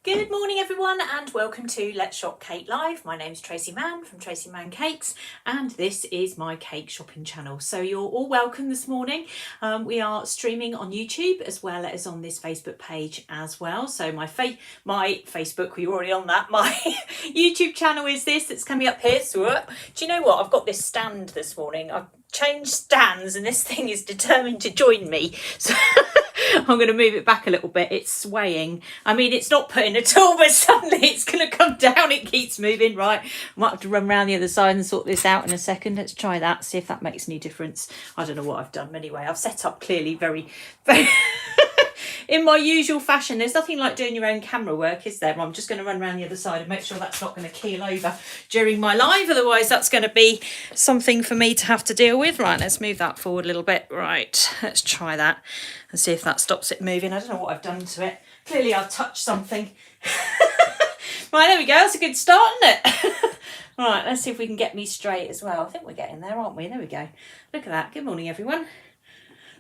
Good morning everyone and welcome to Let's Shop Cake Live. My name's Tracey Mann from Tracey Mann Cakes and this is my cake shopping channel. So you're all welcome this morning. We are streaming on YouTube as well as on this Facebook page as well. So my Facebook, we're already on that. My YouTube channel is this that's coming up here. So do you know what? I've got this stand this morning. I've changed stands and this thing is determined to join me. So I'm going to move it back a little bit. It's swaying. I mean, it's not putting at all, but suddenly it's going to come down. It keeps moving. Right. I might have to run around the other side and sort this out in a second. Let's try that. See if that makes any difference. I don't know what I've done. Anyway, I've set up clearly very in my usual fashion. There's nothing like doing your own camera work, is there? I'm just going to run around the other side and make sure that's not going to keel over during my live. Otherwise, that's going to be something for me to have to deal with. Right, let's move that forward a little bit. Right, let's try that and see if that stops it moving. I don't know what I've done to it. Clearly, I've touched something. Right, there we go. That's a good start, isn't it? Right, let's see if we can get me straight as well. I think we're getting there, aren't we? There we go. Look at that. Good morning, everyone.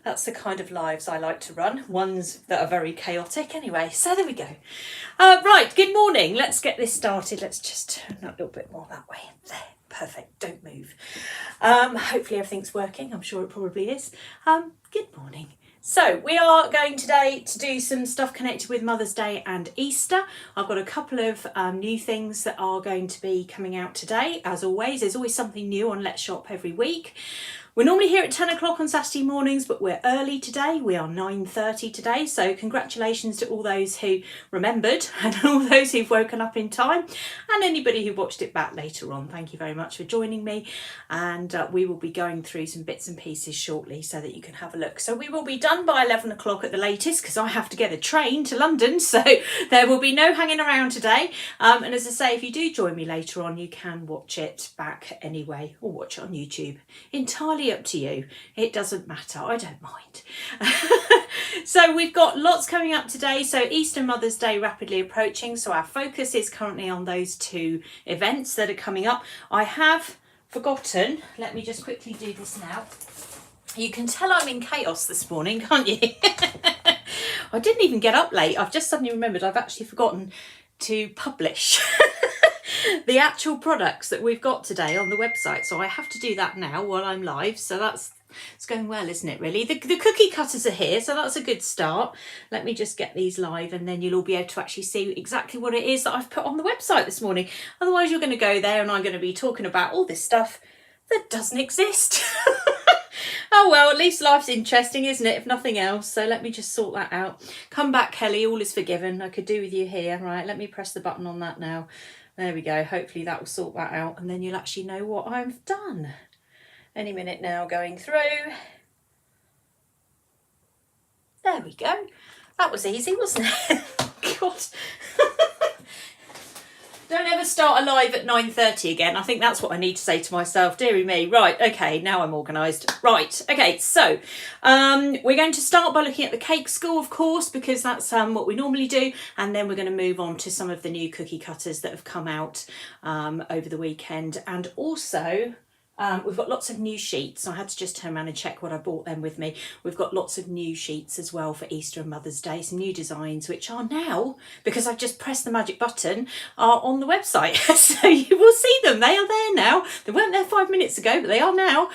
That's the kind of lives I like to run, ones that are very chaotic. Anyway, so there we go. Right, good morning. Let's get this started. Let's just turn that a little bit more that way. There, perfect. Don't move. Hopefully everything's working. I'm sure it probably is. Good morning. So we are going today to do some stuff connected with Mother's Day and Easter. I've got a couple of new things that are going to be coming out today. As always, there's always something new on Let's Shop every week. We're normally here at 10 o'clock on Saturday mornings, but we're early today. We are 9:30 today. So congratulations to all those who remembered and all those who've woken up in time and anybody who watched it back later on. Thank you very much for joining me. And we will be going through some bits and pieces shortly so that you can have a look. So we will be done by 11 o'clock at the latest because I have to get a train to London. So there will be no hanging around today. And as I say, if you do join me later on, you can watch it back anyway or watch it on YouTube. Entirely up to you. It doesn't matter. I don't mind. So we've got lots coming up today. So Easter and Mother's Day rapidly approaching. So our focus is currently on those two events that are coming up. I have forgotten. Let me just quickly do this now. You can tell I'm in chaos this morning, can't you? I didn't even get up late. I've just suddenly remembered I've actually forgotten to publish the actual products that we've got today on the website. So I have to do that now while I'm live. So it's going well, isn't it, really? The cookie cutters are here, so that's a good start. Let me just get these live and then you'll all be able to actually see exactly what it is that I've put on the website this morning. Otherwise, you're going to go there and I'm going to be talking about all this stuff that doesn't exist. Oh, well, at least life's interesting, isn't it, if nothing else? So let me just sort that out. Come back, Kelly. All is forgiven. I could do with you here. Right, let me press the button on that now. There we go. Hopefully that will sort that out and then you'll actually know what I've done. Any minute now going through. There we go. That was easy, wasn't it? God. Don't ever start a live at 9:30 again. I think that's what I need to say to myself. Dearie me. Right, okay, now I'm organised. Right, okay, so we're going to start by looking at the cake school, of course, because that's what we normally do. And then we're going to move on to some of the new cookie cutters that have come out over the weekend. And also we've got lots of new sheets. I had to just turn around and check what I brought them with me. We've got lots of new sheets as well for Easter and Mother's Day. Some new designs, which are now, because I've just pressed the magic button, are on the website. So you will see them. They are there now. They weren't there 5 minutes ago, but they are now.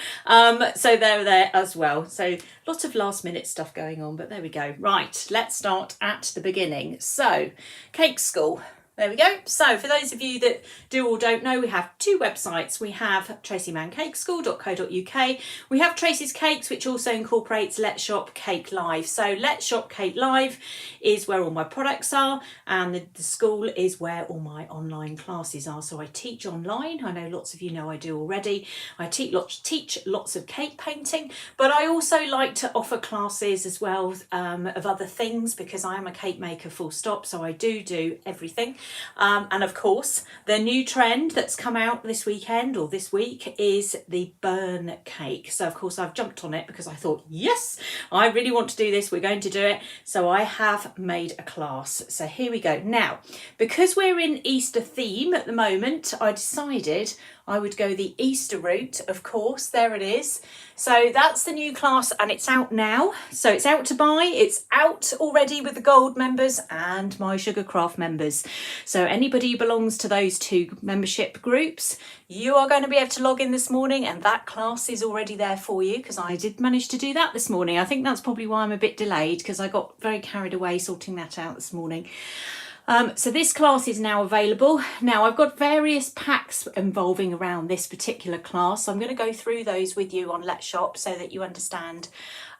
So they're there as well. So lots of last minute stuff going on, but there we go. Right, let's start at the beginning. So cake school. There we go. So for those of you that do or don't know, we have two websites. We have traceymanncakeschool.co.uk. We have Tracey's Cakes, which also incorporates Let's Shop Cake Live. So Let's Shop Cake Live is where all my products are, and the school is where all my online classes are. So I teach online. I know lots of you know I do already. I teach lots of cake painting, but I also like to offer classes as well of other things because I am a cake maker full stop. So I do everything. And of course, the new trend that's come out this weekend or this week is the burn cake. So of course I've jumped on it because I thought, yes, I really want to do this. We're going to do it. So I have made a class. So here we go. Now, because we're in Easter theme at the moment, I decided I would go the Easter route, of course. There it is. So that's the new class and it's out now. So it's out to buy. It's out already with the gold members and my Sugarcraft members. So anybody who belongs to those two membership groups, you are going to be able to log in this morning and that class is already there for you, because I did manage to do that this morning. I think that's probably why I'm a bit delayed, because I got very carried away sorting that out this morning. So this class is now available. Now I've got various packs involving around this particular class. So I'm going to go through those with you on Let's Shop so that you understand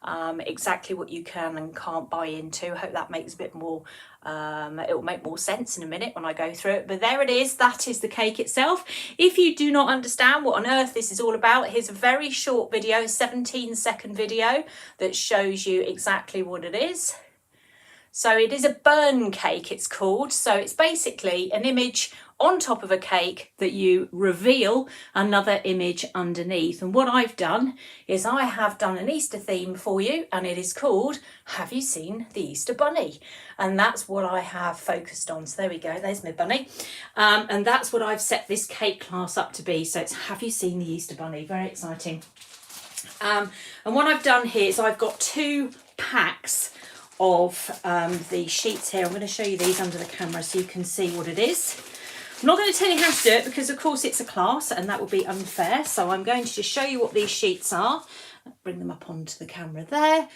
exactly what you can and can't buy into. I hope that makes a bit more, it will make more sense in a minute when I go through it. But there it is, that is the cake itself. If you do not understand what on earth this is all about, here's a very short video, 17-second video that shows you exactly what it is. So it is a burn cake, it's called. So it's basically an image on top of a cake that you reveal another image underneath. And what I've done is I have done an Easter theme for you, and it is called Have You Seen the Easter Bunny? And that's what I have focused on. So there we go, there's my bunny. And that's what I've set this cake class up to be. So it's Have You Seen the Easter Bunny? Very exciting. And what I've done here is I've got 2 packs of the sheets here. I'm going to show you these under the camera so you can see what it is. I'm not going to tell you how to do it because of course it's a class and that would be unfair. So I'm going to just show you what these sheets are. Bring them up onto the camera there.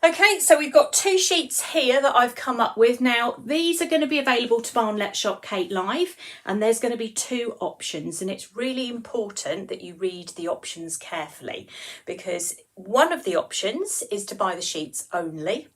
Okay, so we've got 2 sheets here that I've come up with. Now, these are going to be available to buy on Let's Shop Kate Live, and there's going to be 2 options, and it's really important that you read the options carefully, because one of the options is to buy the sheets only.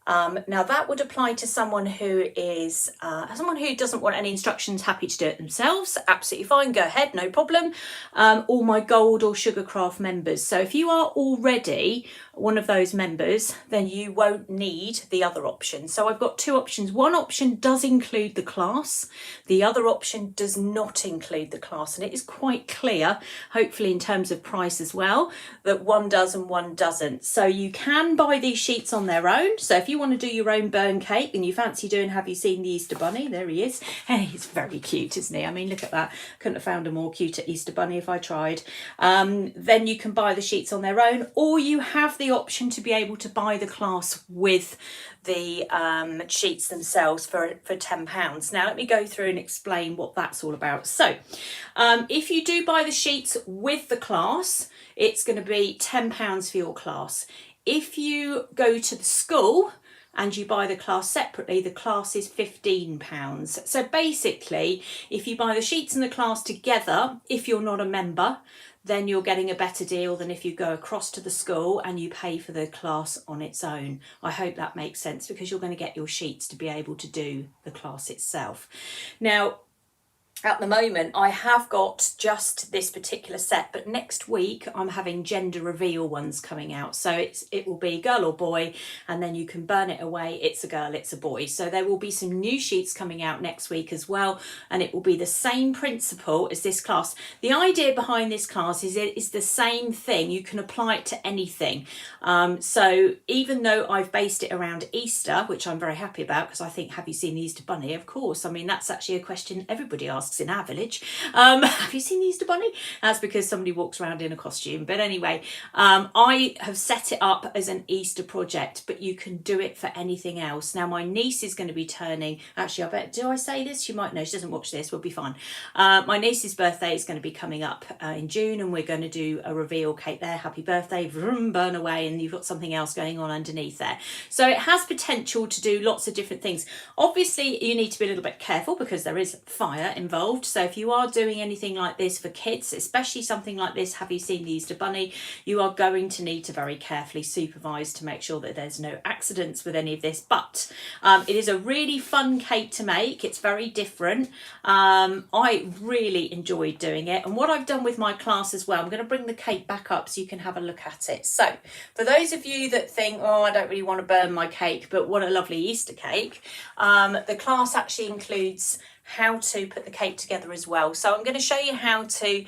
Now that would apply to someone who is someone who doesn't want any instructions, happy to do it themselves, absolutely fine, go ahead, no problem. Or my gold or Sugarcraft members. So if you are already one of those members, then you won't need the other option. So I've got 2 options. One option does include the class, the other option does not include the class, and it is quite clear, hopefully in terms of price as well, that one does and one doesn't. So you can buy these sheets on their own. So if you want to do your own burn cake and you fancy doing Have You Seen the Easter Bunny? There he is. Hey, he's very cute, isn't he? I mean, look at that. Couldn't have found a more cuter Easter Bunny if I tried. Then you can buy the sheets on their own, or you have the option to be able to buy the class with the sheets themselves for £10. Now let me go through and explain what that's all about. So if you do buy the sheets with the class, it's going to be £10 for your class. If you go to the school and you buy the class separately, the class is £15. So basically, if you buy the sheets and the class together, if you're not a member, then you're getting a better deal than if you go across to the school and you pay for the class on its own. I hope that makes sense, because you're going to get your sheets to be able to do the class itself. Now, at the moment, I have got just this particular set, but next week I'm having gender reveal ones coming out. So it will be girl or boy, and then you can burn it away. It's a girl, it's a boy. So there will be some new sheets coming out next week as well, and it will be the same principle as this class. The idea behind this class is it is the same thing. You can apply it to anything. So even though I've based it around Easter, which I'm very happy about, because I think, have you seen the Easter Bunny? Of course. I mean, that's actually a question everybody asks in our village. Have you seen the Easter Bunny? That's because somebody walks around in a costume. But anyway, I have set it up as an Easter project, but you can do it for anything else. Now, my niece is going to be turning, actually, I bet, do I say this? She might know, she doesn't watch this, we'll be fine. My niece's birthday is going to be coming up in June, and we're going to do a reveal cake there. Happy birthday, vroom, burn away, and you've got something else going on underneath there. So it has potential to do lots of different things. Obviously, you need to be a little bit careful because there is fire involved. So if you are doing anything like this for kids, especially something like this, Have You Seen the Easter Bunny? You are going to need to very carefully supervise to make sure that there's no accidents with any of this. But it is a really fun cake to make. It's very different. I really enjoyed doing it. And what I've done with my class as well, I'm going to bring the cake back up so you can have a look at it. So for those of you that think, oh, I don't really want to burn my cake, but what a lovely Easter cake, the class actually includes how to put the cake together as well. So I'm going to show you how to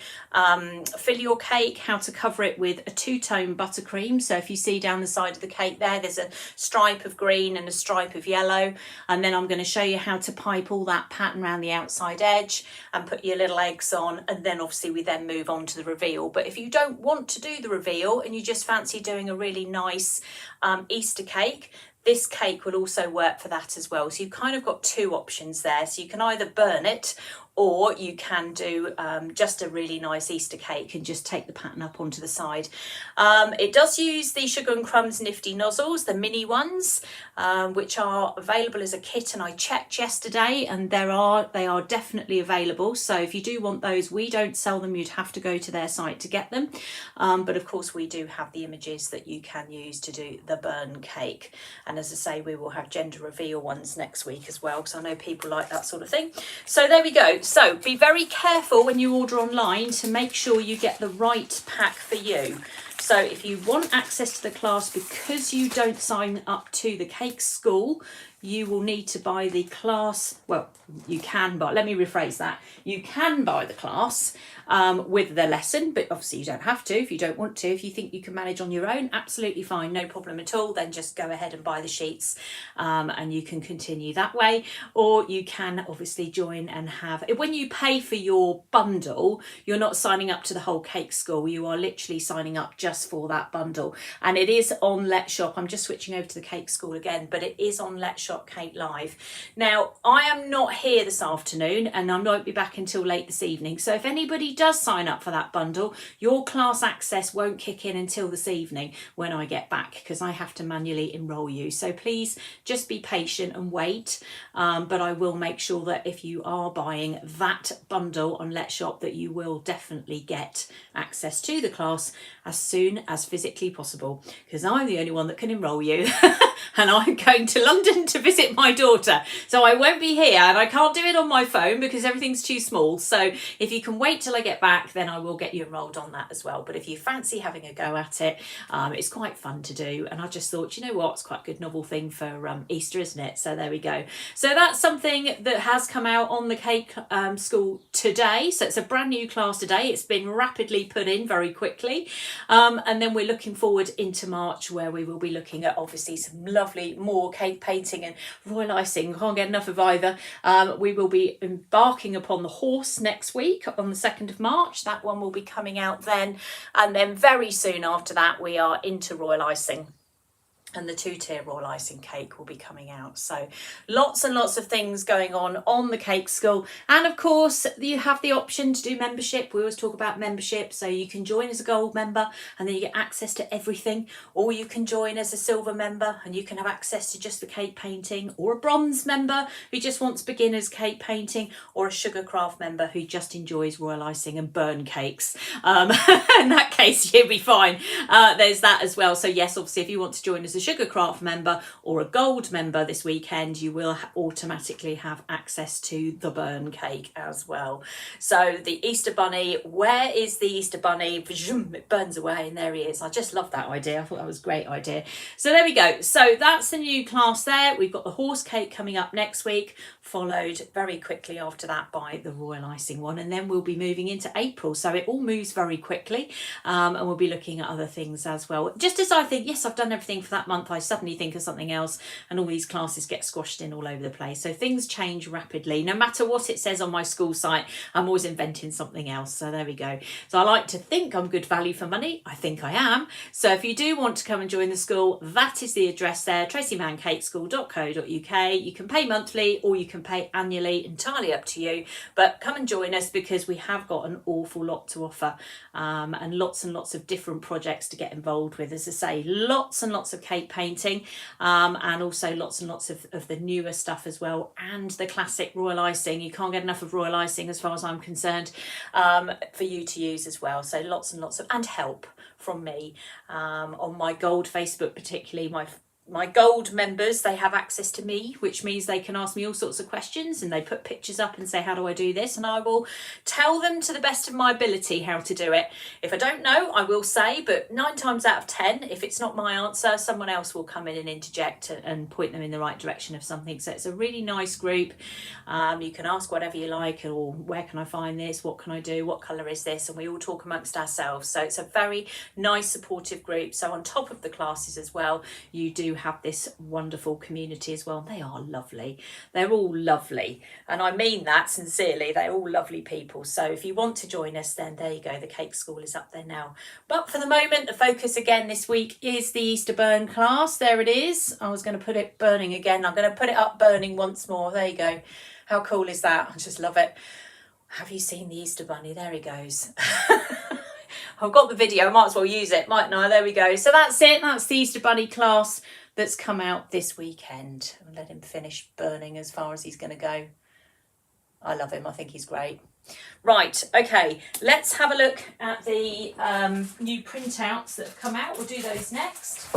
fill your cake, how to cover it with a two-tone buttercream. So if you see down the side of the cake there's a stripe of green and a stripe of yellow. And then I'm going to show you how to pipe all that pattern around the outside edge and put your little eggs on. And then obviously we then move on to the reveal. But if you don't want to do the reveal and you just fancy doing a really nice Easter cake, this cake will also work for that as well. So you've kind of got two options there. So you can either burn it, or you can do just a really nice Easter cake and just take the pattern up onto the side. It does use the Sugar and Crumbs Nifty nozzles, the mini ones, which are available as a kit, and I checked yesterday and they are definitely available. So if you do want those, we don't sell them, you'd have to go to their site to get them. But of course we do have the images that you can use to do the burn cake. And as I say, we will have gender reveal ones next week as well, because I know people like that sort of thing. So there we go. So be very careful when you order online to make sure you get the right pack for you. So if you want access to the class, because you don't sign up to the cake school, you will need to buy the class. Well, you can buy, let me rephrase that. You can buy the class with the lesson, but obviously you don't have to if you don't want to. If you think you can manage on your own, absolutely fine, no problem at all. Then just go ahead and buy the sheets and you can continue that way. Or you can obviously join and have, when you pay for your bundle, you're not signing up to the whole cake school. You are literally signing up just for that bundle. And it is on Let's Shop. I'm just switching over to the cake school again, but it is on Let's Shop Cake Live. Now, I am not here this afternoon and I won't be back until late this evening. So if anybody does sign up for that bundle, your class access won't kick in until this evening when I get back, because I have to manually enroll you. So please just be patient and wait. But I will make sure that if you are buying that bundle on Let's Shop, that you will definitely get access to the class as soon as physically possible, because I'm the only one that can enroll you. And I'm going to London to visit my daughter, so I won't be here, and I can't do it on my phone because everything's too small. So if you can wait till I get back, then I will get you enrolled on that as well. But if you fancy having a go at it, it's quite fun to do, and I just thought, you know what, it's quite a good novel thing for Easter, isn't it? So there we go. So that's something that has come out on the cake school today. So it's a brand new class today. It's been rapidly put in very quickly, and then we're looking forward into March, where we will be looking at obviously some lovely more cake painting and royal icing. Can't get enough of either. We will be embarking upon the horse next week on the 2nd of March. That one will be coming out then, and then very soon after that we are into royal icing. And the 2-tier royal icing cake will be coming out. So lots and lots of things going on the cake school. And of course, you have the option to do membership. We always talk about membership. So you can join as a gold member and then you get access to everything. Or you can join as a silver member and you can have access to just the cake painting. Or a bronze member who just wants beginners cake painting. Or a Sugarcraft member who just enjoys royal icing and burn cakes. In that case, you'll be fine. There's that as well. So yes, obviously, if you want to join as a Sugarcraft member or a gold member this weekend, you will automatically have access to the burn cake as well. So the Easter Bunny, where is the Easter Bunny? It burns away and there he is. I just love that idea. I thought that was a great idea. So there we go. So that's the new class there. We've got the horse cake coming up next week, followed very quickly after that by the royal icing one, and then we'll be moving into April. So it all moves very quickly, and we'll be looking at other things as well. Just as I think, yes, I've done everything for that month, I suddenly think of something else and all these classes get squashed in all over the place. So things change rapidly. No matter what it says on my school site, I'm always inventing something else. So there we go. So I like to think I'm good value for money. I think I am. So if you do want to come and join the school, that is the address there, tracymanncakeschool.co.uk. You can pay monthly or you can pay annually, entirely up to you. But come and join us, because we have got an awful lot to offer, and lots of different projects to get involved with. As I say, lots and lots of cake painting, and also lots and lots of the newer stuff as well, and the classic royal icing. You can't get enough of royal icing as far as I'm concerned, for you to use as well. So lots and lots of, and help from me on my gold Facebook, particularly my my gold members, they have access to me, which means they can ask me all sorts of questions, and they put pictures up and say, how do I do this? And I will tell them to the best of my ability how to do it. If I don't know, I will say, but 9 times out of 10, if it's not my answer, someone else will come in and interject and point them in the right direction of something. So it's a really nice group. You can ask whatever you like, or where can I find this? What can I do? What colour is this? And we all talk amongst ourselves. So it's a very nice, supportive group. So on top of the classes as well, you do have this wonderful community as well. They are lovely. They're all lovely. And I mean that sincerely. They're all lovely people. So if you want to join us, then there you go. The Cake School is up there now. But for the moment, the focus again this week is the Easter burn class. There it is. I was going to put it burning again. I'm going to put it up burning once more. There you go. How cool is that? I just love it. Have you seen the Easter bunny? There he goes. I've got the video, I might as well use it, mightn't I? There we go. So that's it. That's the Easter bunny class that's come out this weekend. I'll let him finish burning as far as he's going to go. I love him. I think he's great. Right, okay, let's have a look at the new printouts that have come out. We'll do those next.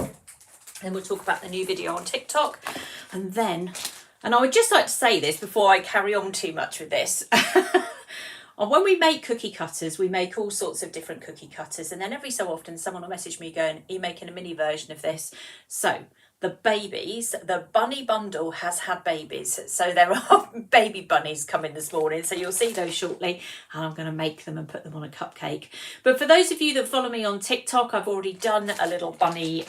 Then we'll talk about the new video on TikTok. And I would just like to say this before I carry on too much with this. When we make cookie cutters, we make all sorts of different cookie cutters. And then every so often someone will message me going, are you making a mini version of this? So the babies, the bunny bundle has had babies. So there are baby bunnies coming this morning. So you'll see those shortly. And I'm going to make them and put them on a cupcake. But for those of you that follow me on TikTok, I've already done a little bunny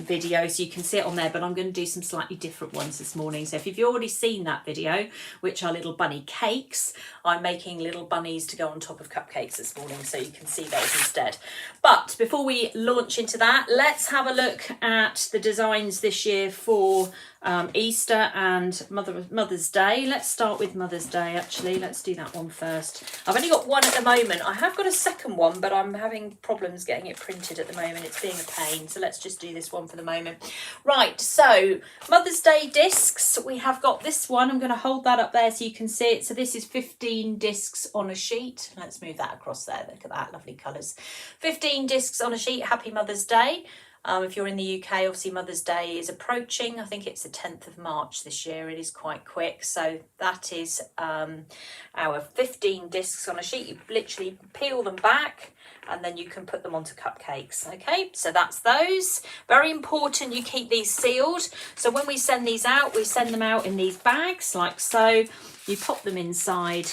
video. So you can see it on there. But I'm going to do some slightly different ones this morning. So if you've already seen that video, which are little bunny cakes, I'm making little bunnies to go on top of cupcakes this morning. So you can see those instead. But before we launch into that, let's have a look at the designs this year for Easter and Mother's Day. Let's start with Mother's Day, actually. Let's do that one first. I've only got one at the moment. I have got a second one, but I'm having problems getting it printed at the moment. It's being a pain. So let's just do this one for the moment. Right, so Mother's Day discs. We have got this one. I'm going to hold that up there so you can see it. So this is 15 discs on a sheet. Let's move that across there. Look at that, lovely colours. 15 discs on a sheet. Happy Mother's Day. If you're in the UK, obviously Mother's Day is approaching. I think it's the 10th of March this year. It is quite quick. So that is our 15 discs on a sheet. You literally peel them back and then you can put them onto cupcakes. Okay, so that's those. Very important you keep these sealed. So when we send these out, we send them out in these bags like so. You pop them inside.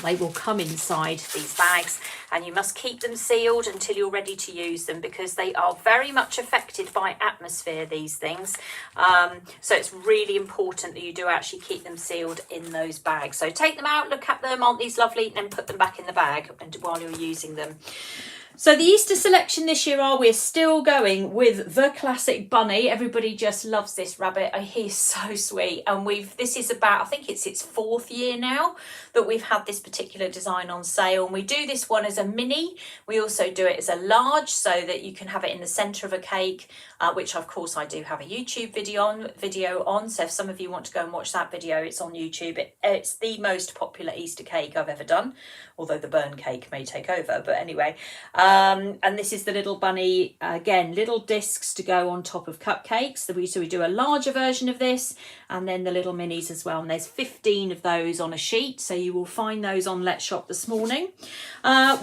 They will come inside these bags, and you must keep them sealed until you're ready to use them, because they are very much affected by atmosphere, these things. So it's really important that you do actually keep them sealed in those bags. So take them out, look at them, aren't these lovely, and put them back in the bag and while you're using them. So the Easter selection this year we're still going with the classic bunny. Everybody just loves this rabbit. He's so sweet. And this is about, I think it's its 4th year now that we've had this particular design on sale. And we do this one as a mini. We also do it as a large so that you can have it in the centre of a cake, which of course I do have a YouTube video on. So if some of you want to go and watch that video, it's on YouTube. It's the most popular Easter cake I've ever done, although the burn cake may take over. But anyway, and this is the little bunny, again, little discs to go on top of cupcakes. So we do a larger version of this, and then the little minis as well. And there's 15 of those on a sheet. So you will find those on Let's Shop this morning.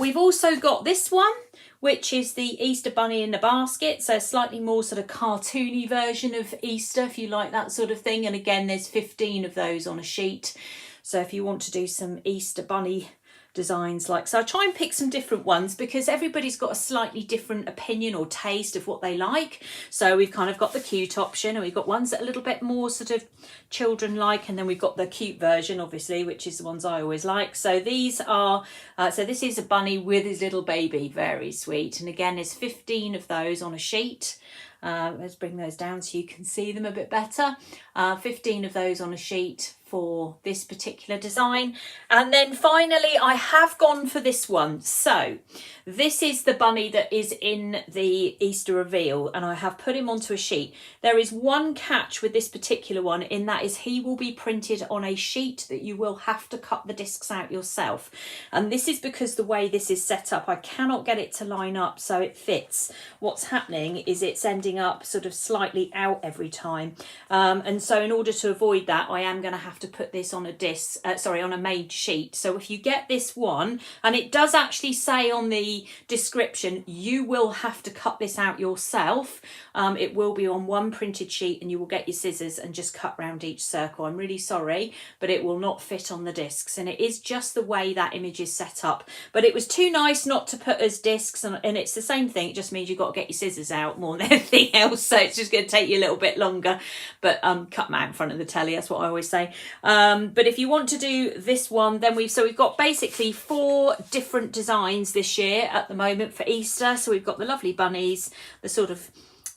We've also got this one, which is the Easter bunny in the basket. So a slightly more sort of cartoony version of Easter, if you like that sort of thing. And again, there's 15 of those on a sheet. So if you want to do some Easter bunny designs so I try and pick some different ones because everybody's got a slightly different opinion or taste of what they like. So we've kind of got the cute option, and we've got ones that are a little bit more sort of children like, and then we've got the cute version obviously, which is the ones I always like. So these are so this is a bunny with his little baby, very sweet. And again, there's 15 of those on a sheet. Let's bring those down so you can see them a bit better. 15 of those on a sheet for this particular design. And then finally, I have gone for this one. So this is the bunny that is in the Easter reveal, and I have put him onto a sheet. There is one catch with this particular one, in that is he will be printed on a sheet that you will have to cut the discs out yourself. And this is because the way this is set up, I cannot get it to line up so it fits. What's happening is it's ending ending up sort of slightly out every time. And so in order to avoid that, I am going to have to put this on a disc, on a made sheet. So if you get this one, and it does actually say on the description, you will have to cut this out yourself. It will be on one printed sheet, and you will get your scissors and just cut round each circle. I'm really sorry, but it will not fit on the discs, and it is just the way that image is set up. But it was too nice not to put as discs, and it's the same thing. It just means you've got to get your scissors out more than anything else, so it's just going to take you a little bit longer. But cut them out in front of the telly, that's what I always say. But if you want to do this one, then we've got basically 4 different designs this year at the moment for Easter. So we've got the lovely bunnies, the sort of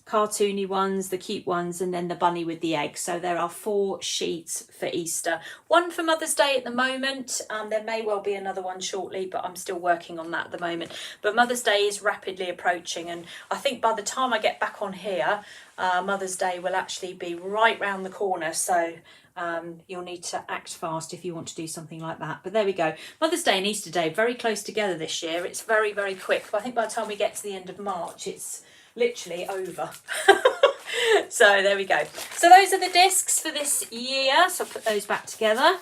cartoony ones, the cute ones, and then the bunny with the egg. So there are 4 sheets for Easter. One for Mother's Day at the moment. There may well be another one shortly, but I'm still working on that at the moment. But Mother's Day is rapidly approaching, and I think by the time I get back on here, Mother's Day will actually be right round the corner. So you'll need to act fast if you want to do something like that. But there we go. Mother's Day and Easter Day very close together this year. It's very, very quick. But I think by the time we get to the end of March, it's literally over. So there we go. So those are the discs for this year. So I'll put those back together.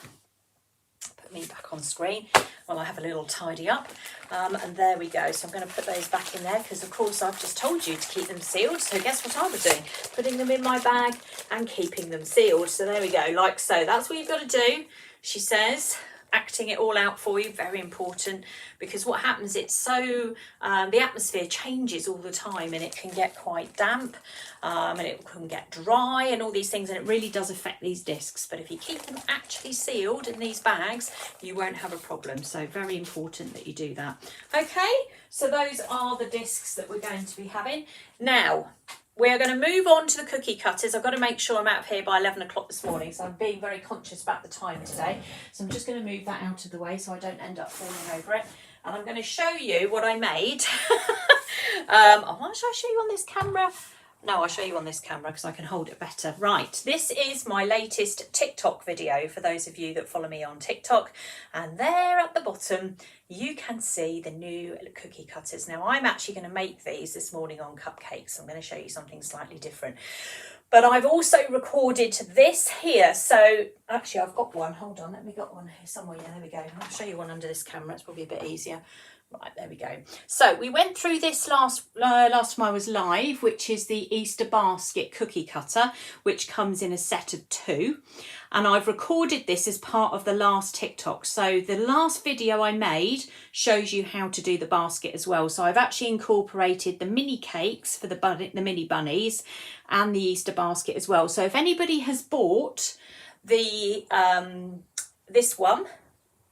Put me back on screen while I have a little tidy up. And there we go. So I'm going to put those back in there because, of course, I've just told you to keep them sealed. So guess what I was doing? Putting them in my bag and keeping them sealed. So there we go, like so. That's what you've got to do, she says. Acting it all out for you, very important, because what happens, it's so the atmosphere changes all the time, and it can get quite damp, and it can get dry and all these things, and it really does affect these discs. But if you keep them actually sealed in these bags, you won't have a problem. So very important that you do that. Okay, so those are the discs that we're going to be having. Now we're going to move on to the cookie cutters. I've got to make sure I'm out of here by 11 o'clock this morning, so I'm being very conscious about the time today. So I'm just going to move that out of the way so I don't end up falling over it. And I'm going to show you what I made. Should I show you on this camera? No, I'll show you on this camera because I can hold it better. Right, this is my latest TikTok video for those of you that follow me on TikTok. And there at the bottom, you can see the new cookie cutters. Now, I'm actually going to make these this morning on cupcakes. I'm going to show you something slightly different. But I've also recorded this here. So actually, I've got one. Hold on, let me get one here somewhere. Yeah, there we go. I'll show you one under this camera. It's probably a bit easier. Right, there we go. So we went through this last time I was live, which is the Easter basket cookie cutter, which comes in a set of 2. And I've recorded this as part of the last TikTok. So the last video I made shows you how to do the basket as well. So I've actually incorporated the mini cakes for the mini bunnies and the Easter basket as well. So if anybody has bought the this one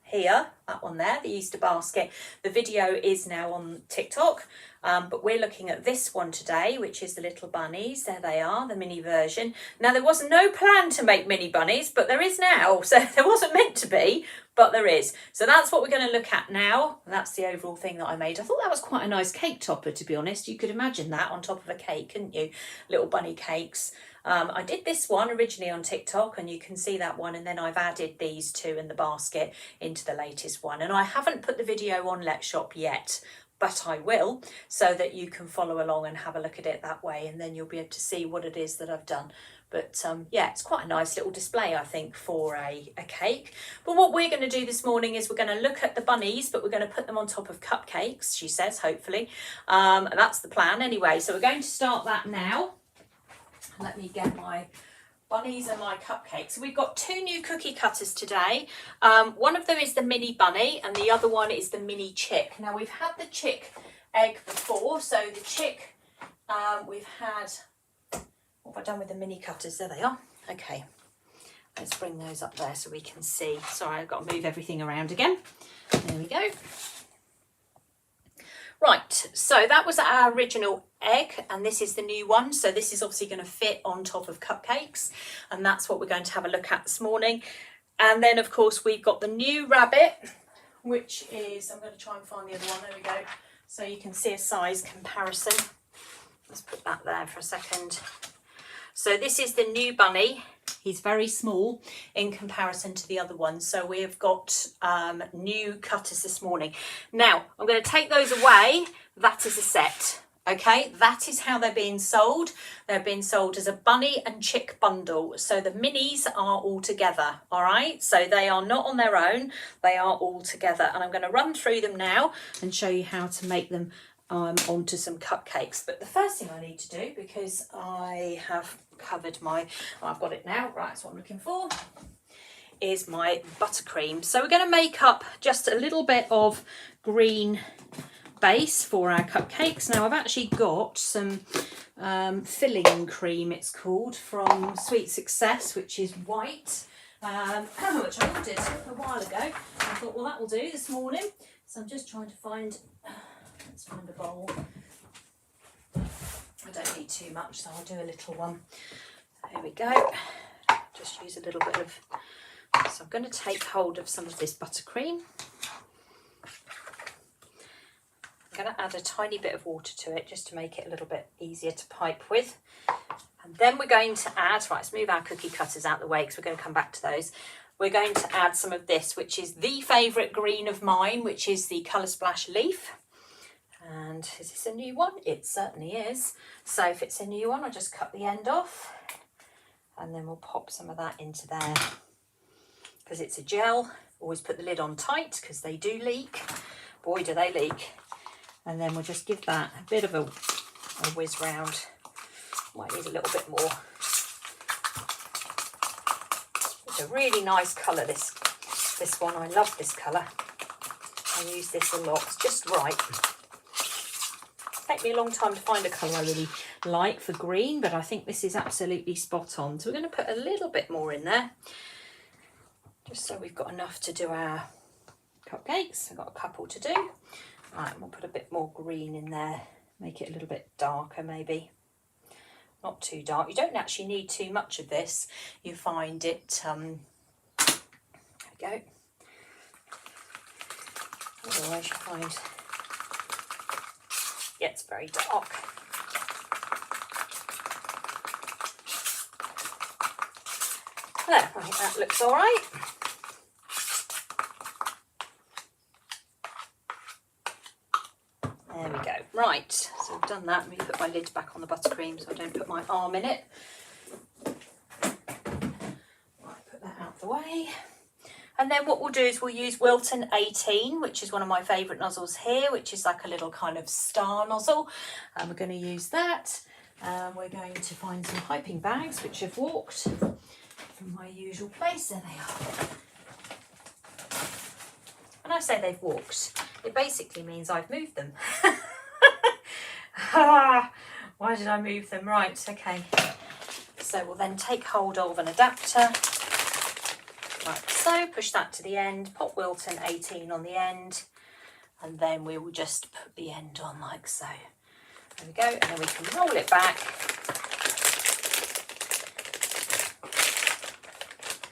here, that one there, the Easter basket, the video is now on TikTok, but we're looking at this one today, which is the little bunnies. There they are, the mini version. Now, there was no plan to make mini bunnies, but there is now. So there wasn't meant to be, but there is. So that's what we're going to look at now. And that's the overall thing that I made. I thought that was quite a nice cake topper, to be honest. You could imagine that on top of a cake, couldn't you? Little bunny cakes. I did this one originally on TikTok, and you can see that one, and then I've added these 2 in the basket into the latest one. And I haven't put the video on Let's Shop yet, but I will, so that you can follow along and have a look at it that way, and then you'll be able to see what it is that I've done. But yeah, it's quite a nice little display, I think, for a cake. But what we're going to do this morning is we're going to look at the bunnies, but we're going to put them on top of cupcakes, she says, hopefully. That's the plan anyway. So we're going to start that now. Let me get my bunnies and my cupcakes. So we've got 2 new cookie cutters today. One of them is the mini bunny and the other one is the mini chick. Now, we've had the chick egg before. So the chick, we've had, what have I done with the mini cutters? There they are. Okay, let's bring those up there so we can see. Sorry, I've got to move everything around again. There we go. Right, so that was our original egg, and this is the new one. So this is obviously going to fit on top of cupcakes, and that's what we're going to have a look at this morning. And then, of course, we've got the new rabbit, which is, I'm going to try and find the other one. There we go. So you can see a size comparison. Let's put that there for a second. So this is the new bunny. He's very small in comparison to the other ones. So we have got new cutters this morning. Now, I'm going to take those away. That is a set. Okay, that is how they're being sold. They're being sold as a bunny and chick bundle. So the minis are all together, all right? So they are not on their own, they are all together. And I'm going to run through them now and show you how to make them onto some cupcakes. But the first thing I need to do, because I have covered I've got it now, right, that's what I'm looking for, is my buttercream. So we're going to make up just a little bit of green base for our cupcakes. Now I've actually got some filling cream, it's called, from Sweet Success, which is white, which I ordered a while ago. I thought, well, that will do this morning. So I'm just trying to find, let's find a bowl. I don't need too much, so I'll do a little one. There we go. Just use a little bit of, so I'm going to take hold of some of this buttercream. I'm going to add a tiny bit of water to it just to make it a little bit easier to pipe with. And then we're going to add, right, let's move our cookie cutters out the way because we're going to come back to those. We're going to add some of this, which is the favourite green of mine, which is the Colour Splash Leaf. And is this a new one? It certainly is. So if it's a new one, I'll just cut the end off and then we'll pop some of that into there. Because it's a gel, always put the lid on tight because they do leak. Boy, do they leak. And then we'll just give that a bit of a whiz round. Might need a little bit more. It's a really nice colour, this one. I love this colour. I use this a lot. It's just right. Take me a long time to find a colour I really like for green, but I think this is absolutely spot on. So we're going to put a little bit more in there, just so we've got enough to do our cupcakes. I've got a couple to do. Right, we'll put a bit more green in there, make it a little bit darker maybe. Not too dark. You don't actually need too much of this. You find it, there we go. Otherwise you find, yeah, it's very dark. There, I think that looks all right. There we go. Right, so I've done that. Let me put my lid back on the buttercream so I don't put my arm in it. Right, put that out the way. And then what we'll do is we'll use Wilton 18, which is one of my favourite nozzles here, which is like a little kind of star nozzle. And we're going to use that. We're going to find some piping bags, which have walked from my usual place. There they are. When I say they've walked, it basically means I've moved them. Why did I move them? Right, okay. So we'll then take hold of an adapter, like so, push that to the end, pop Wilton 18 on the end, and then we will just put the end on like so. There we go, and then we can roll it back.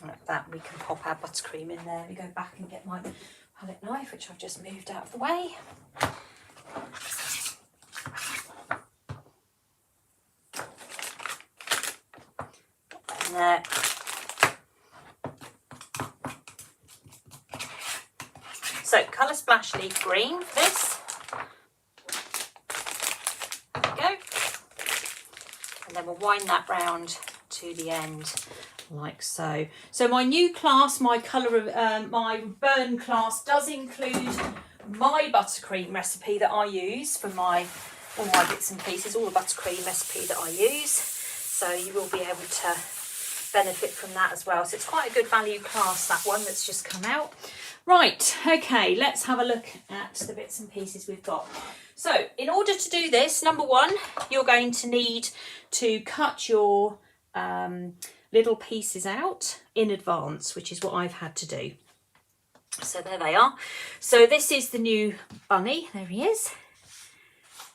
Like that, we can pop our buttercream in there. We go back and get my palette knife, which I've just moved out of the way. Put that in there. So, Colour Splash Leaf Green for this. There we go. And then we'll wind that round to the end like so. So my new class, my my burn class does include my buttercream recipe that I use for all my bits and pieces, all the buttercream recipe that I use. So you will be able to benefit from that as well. So it's quite a good value class, that one that's just come out. Right, okay, let's have a look at the bits and pieces we've got. So in order to do this, number one, you're going to need to cut your little pieces out in advance, which is what I've had to do. So there they are. So this is the new bunny. There he is.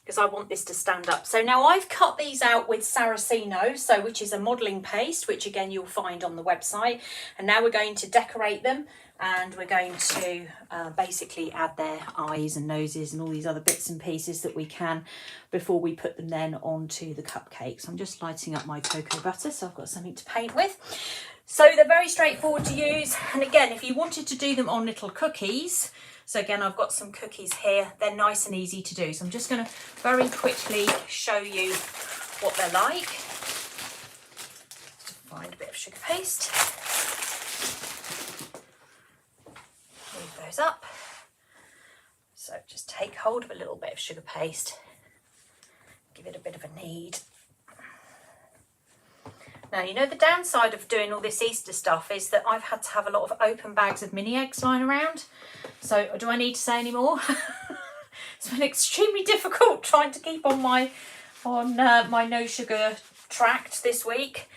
Because I want this to stand up. So now I've cut these out with Saraceno, which is a modelling paste, which again you'll find on the website. And now we're going to decorate them, and we're going to basically add their eyes and noses and all these other bits and pieces that we can before we put them then onto the cupcakes. I'm just lighting up my cocoa butter, so I've got something to paint with. So they're very straightforward to use. And again, if you wanted to do them on little cookies, so again, I've got some cookies here. They're nice and easy to do. So I'm just going to very quickly show you what they're like. Find a bit of sugar paste. Move those up. So just take hold of a little bit of sugar paste. Give it a bit of a knead. Now, you know, the downside of doing all this Easter stuff is that I've had to have a lot of open bags of mini eggs lying around. So do I need to say any more? It's been extremely difficult trying to keep on my no sugar tract this week,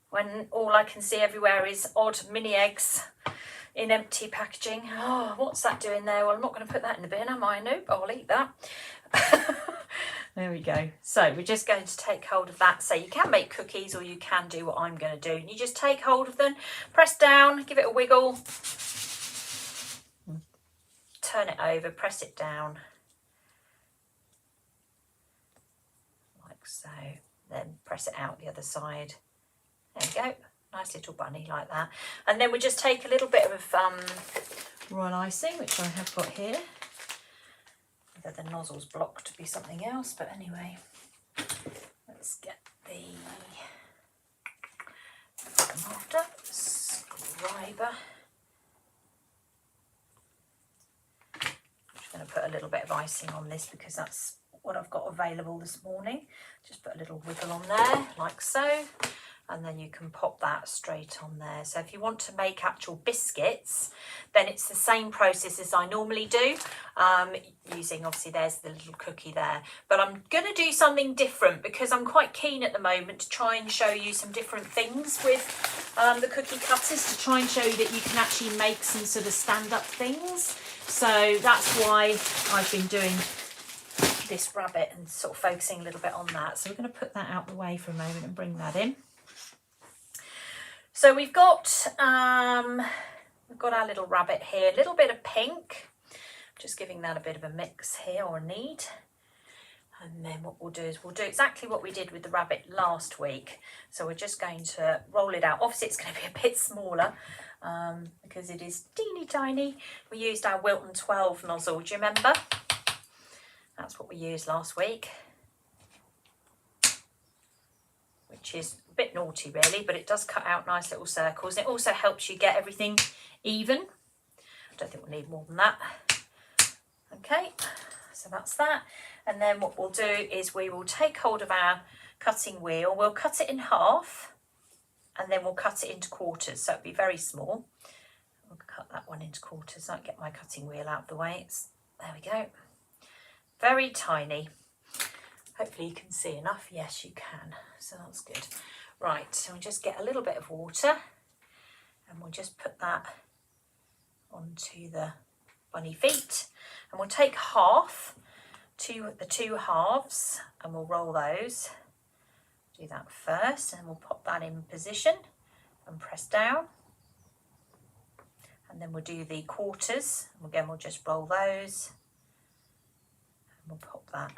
when all I can see everywhere is odd mini eggs in empty packaging. Oh, what's that doing there? Well, I'm not going to put that in the bin, am I? Nope, I'll eat that. There we go. So we're just going to take hold of that. So you can make cookies, or you can do what I'm going to do. You just take hold of them, press down, give it a wiggle, turn it over, press it down, like so. Then press it out the other side. There we go. Nice little bunny like that. And then we just take a little bit of royal icing, which I have got here. The nozzle's blocked to be something else, but anyway, let's get the scriber. I'm just going to put a little bit of icing on this because that's what I've got available this morning. Just put a little wiggle on there, like so. And then you can pop that straight on there. So if you want to make actual biscuits, then it's the same process as I normally do, using, obviously there's the little cookie there. But I'm going to do something different because I'm quite keen at the moment to try and show you some different things with the cookie cutters, to try and show you that you can actually make some sort of stand-up things. So that's why I've been doing this rabbit and sort of focusing a little bit on that. So we're going to put that out the way for a moment and bring that in. So we've got our little rabbit here, a little bit of pink, just giving that a bit of a mix here, or a knead. And then what we'll do is we'll do exactly what we did with the rabbit last week. So we're just going to roll it out. Obviously it's going to be a bit smaller because it is teeny tiny. We used our Wilton 12 nozzle, do you remember? That's what we used last week, which is a bit naughty really, but it does cut out nice little circles. It also helps you get everything even. I don't think we'll need more than that. Okay, so that's that. And then what we'll do is we will take hold of our cutting wheel. We'll cut it in half and then we'll cut it into quarters. So it'll be very small. We'll cut that one into quarters. I'll get my cutting wheel out of the way. There we go. Very tiny. Hopefully you can see enough. Yes, you can. So that's good. Right, so we'll just get a little bit of water and we'll just put that onto the bunny feet. And we'll take the two halves and we'll roll those. Do that first and we'll pop that in position and press down. And then we'll do the quarters. Again, we'll just roll those and we'll pop that.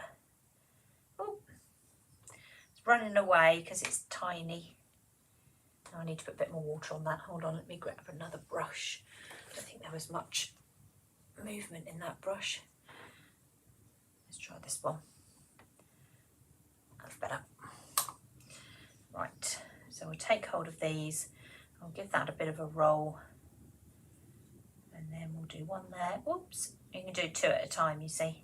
Running away because it's tiny. Now I need to put a bit more water on that. Hold on, let me grab another brush. I don't think there was much movement in that brush. Let's try this one. That's better. Right, so we'll take hold of these. I'll give that a bit of a roll. And then we'll do one there. Oops, you can do two at a time, you see.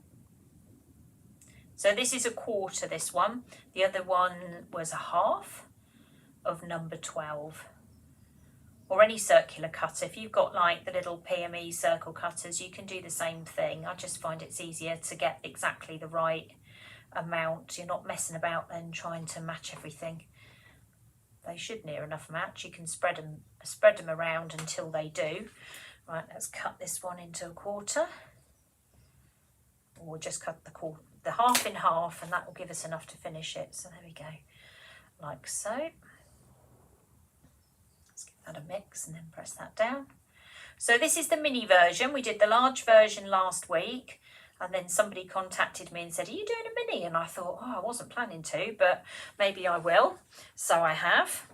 So this is a quarter, this one. The other one was a half of number 12. Or any circular cutter. If you've got like the little PME circle cutters, you can do the same thing. I just find it's easier to get exactly the right amount. You're not messing about then trying to match everything. They should near enough match. You can spread them around until they do. Right, let's cut this one into a quarter. Or we'll just cut the half in half and that will give us enough to finish it. So there we go, like so. Let's give that a mix and then press that down. So this is the mini version. We did the large version last week and then somebody contacted me and said, are you doing a mini? And I thought, oh, I wasn't planning to, but maybe I will. So I have.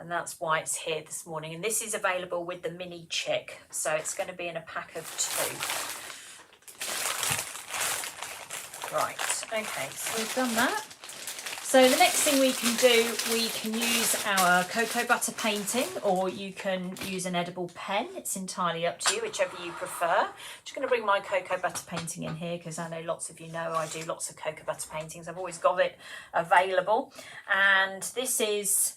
And that's why it's here this morning. And this is available with the mini chick. So it's going to be in a pack of 2. Right, okay, so we've done that. So the next thing we can do, we can use our cocoa butter painting, or you can use an edible pen. It's entirely up to you, whichever you prefer. Just going to bring my cocoa butter painting in here because I know lots of you know I do lots of cocoa butter paintings. I've always got it available. And this is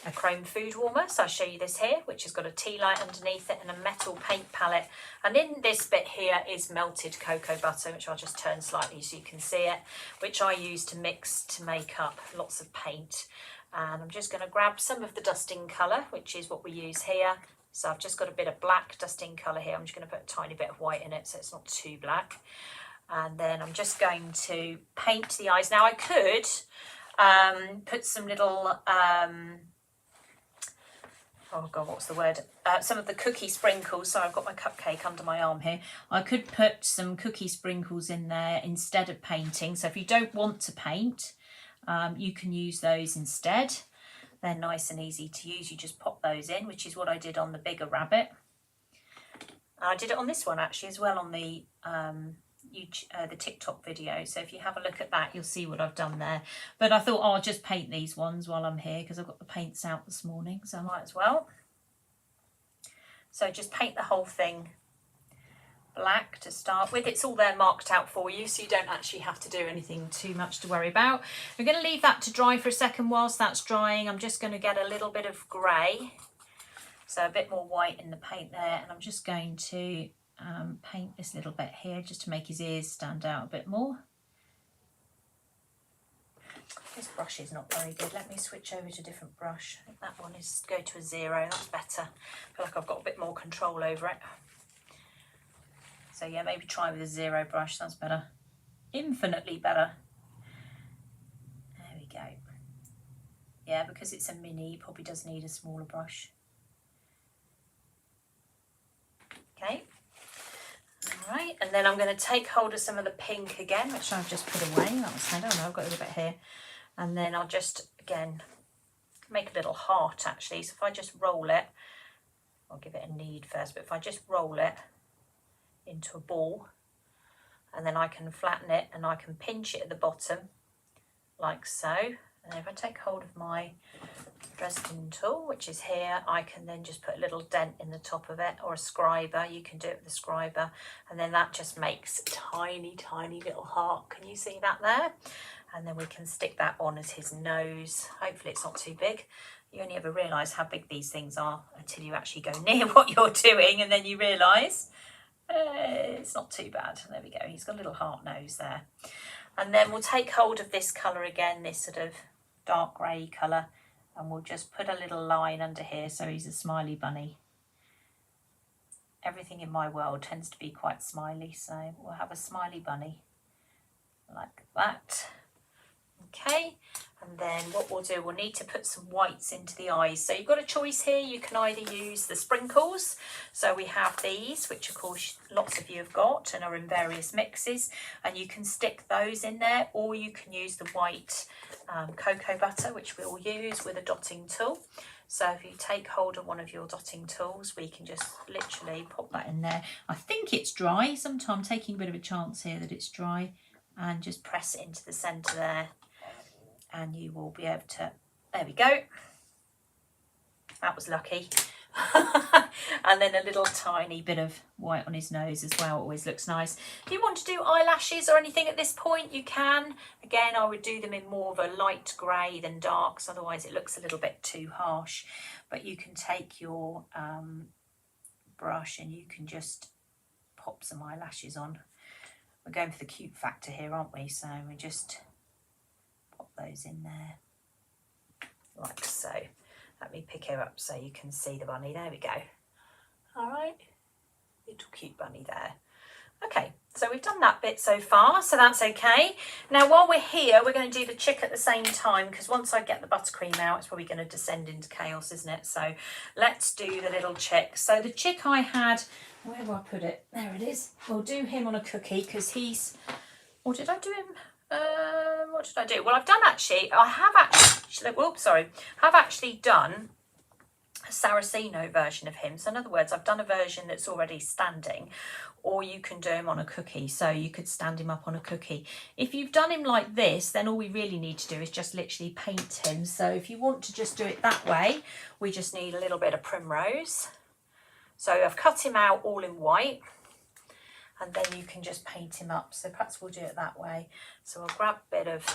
a chrome food warmer, so I'll show you this here, which has got a tea light underneath it and a metal paint palette. And in this bit here is melted cocoa butter, which I'll just turn slightly so you can see it, which I use to mix to make up lots of paint. And I'm just going to grab some of the dusting colour, which is what we use here. So I've just got a bit of black dusting colour here. I'm just going to put a tiny bit of white in it so it's not too black. And then I'm just going to paint the eyes. Now I could put some little oh god, what's the word? Some of the cookie sprinkles. So I've got my cupcake under my arm here. I could put some cookie sprinkles in there instead of painting. So if you don't want to paint, you can use those instead. They're nice and easy to use. You just pop those in, which is what I did on the bigger rabbit. I did it on this one actually as well, on the TikTok video. So if you have a look at that, you'll see what I've done there. But I thought, oh, I'll just paint these ones while I'm here because I've got the paints out this morning, so I might as well. So just paint the whole thing black to start with. It's all there marked out for you, so you don't actually have to do anything too much to worry about. I'm going to leave that to dry for a second. Whilst that's drying, I'm just going to get a little bit of grey, so a bit more white in the paint there, and I'm just going to paint this little bit here just to make his ears stand out a bit more. This brush is not very good. Let me switch over to a different brush. I think that one is go to a 0. That's better. I feel like I've got a bit more control over it. So yeah, maybe try with a 0 brush. That's better. Infinitely better. There we go. Yeah, because it's a mini, it probably does need a smaller brush. Okay. All right, and then I'm going to take hold of some of the pink again, which I've just put away. That was, I don't know, I've got a little bit here. And then I'll just, again, make a little heart actually. So if I just roll it, I'll give it a knead first, but if I just roll it into a ball, and then I can flatten it and I can pinch it at the bottom, like so. And if I take hold of my Dresden tool, which is here, I can then just put a little dent in the top of it, or a scriber. You can do it with a scriber, and then that just makes a tiny, tiny little heart. Can you see that there? And then we can stick that on as his nose. Hopefully it's not too big. You only ever realise how big these things are until you actually go near what you're doing, and then you realise it's not too bad. There we go. He's got a little heart nose there. And then we'll take hold of this colour again, this sort of dark grey colour, and we'll just put a little line under here so he's a smiley bunny. Everything in my world tends to be quite smiley, so we'll have a smiley bunny like that. Okay, and then what we'll do, we'll need to put some whites into the eyes. So you've got a choice here. You can either use the sprinkles. So we have these, which of course lots of you have got and are in various mixes, and you can stick those in there, or you can use the white cocoa butter, which we'll use with a dotting tool. So if you take hold of one of your dotting tools, we can just literally pop that in there. I think it's dry. Sometimes I'm taking a bit of a chance here that it's dry, and just press it into the centre there. And you will be able to, there we go. That was lucky. And then a little tiny bit of white on his nose as well, always looks nice. If you want to do eyelashes or anything at this point, you can. Again, I would do them in more of a light grey than darks, otherwise it looks a little bit too harsh. But you can take your brush and you can just pop some eyelashes on. We're going for the cute factor here, aren't we? So we just pop those in there, like so. Let me pick her up so you can see the bunny. There we go. All right, little cute bunny there. Okay, so we've done that bit so far, so that's okay. Now, while we're here, we're going to do the chick at the same time, because once I get the buttercream out, it's probably going to descend into chaos, isn't it? So let's do the little chick. So the chick I had, where do I put it? There it is. We'll do him on a cookie, because he's, or did I do him? What did I do? Well, I have actually done a Saraceno version of him. So in other words, I've done a version that's already standing, or you can do him on a cookie. So you could stand him up on a cookie. If you've done him like this, then all we really need to do is just literally paint him. So if you want to just do it that way, we just need a little bit of primrose. So I've cut him out all in white, and then you can just paint him up. So perhaps we'll do it that way. So I'll grab a bit of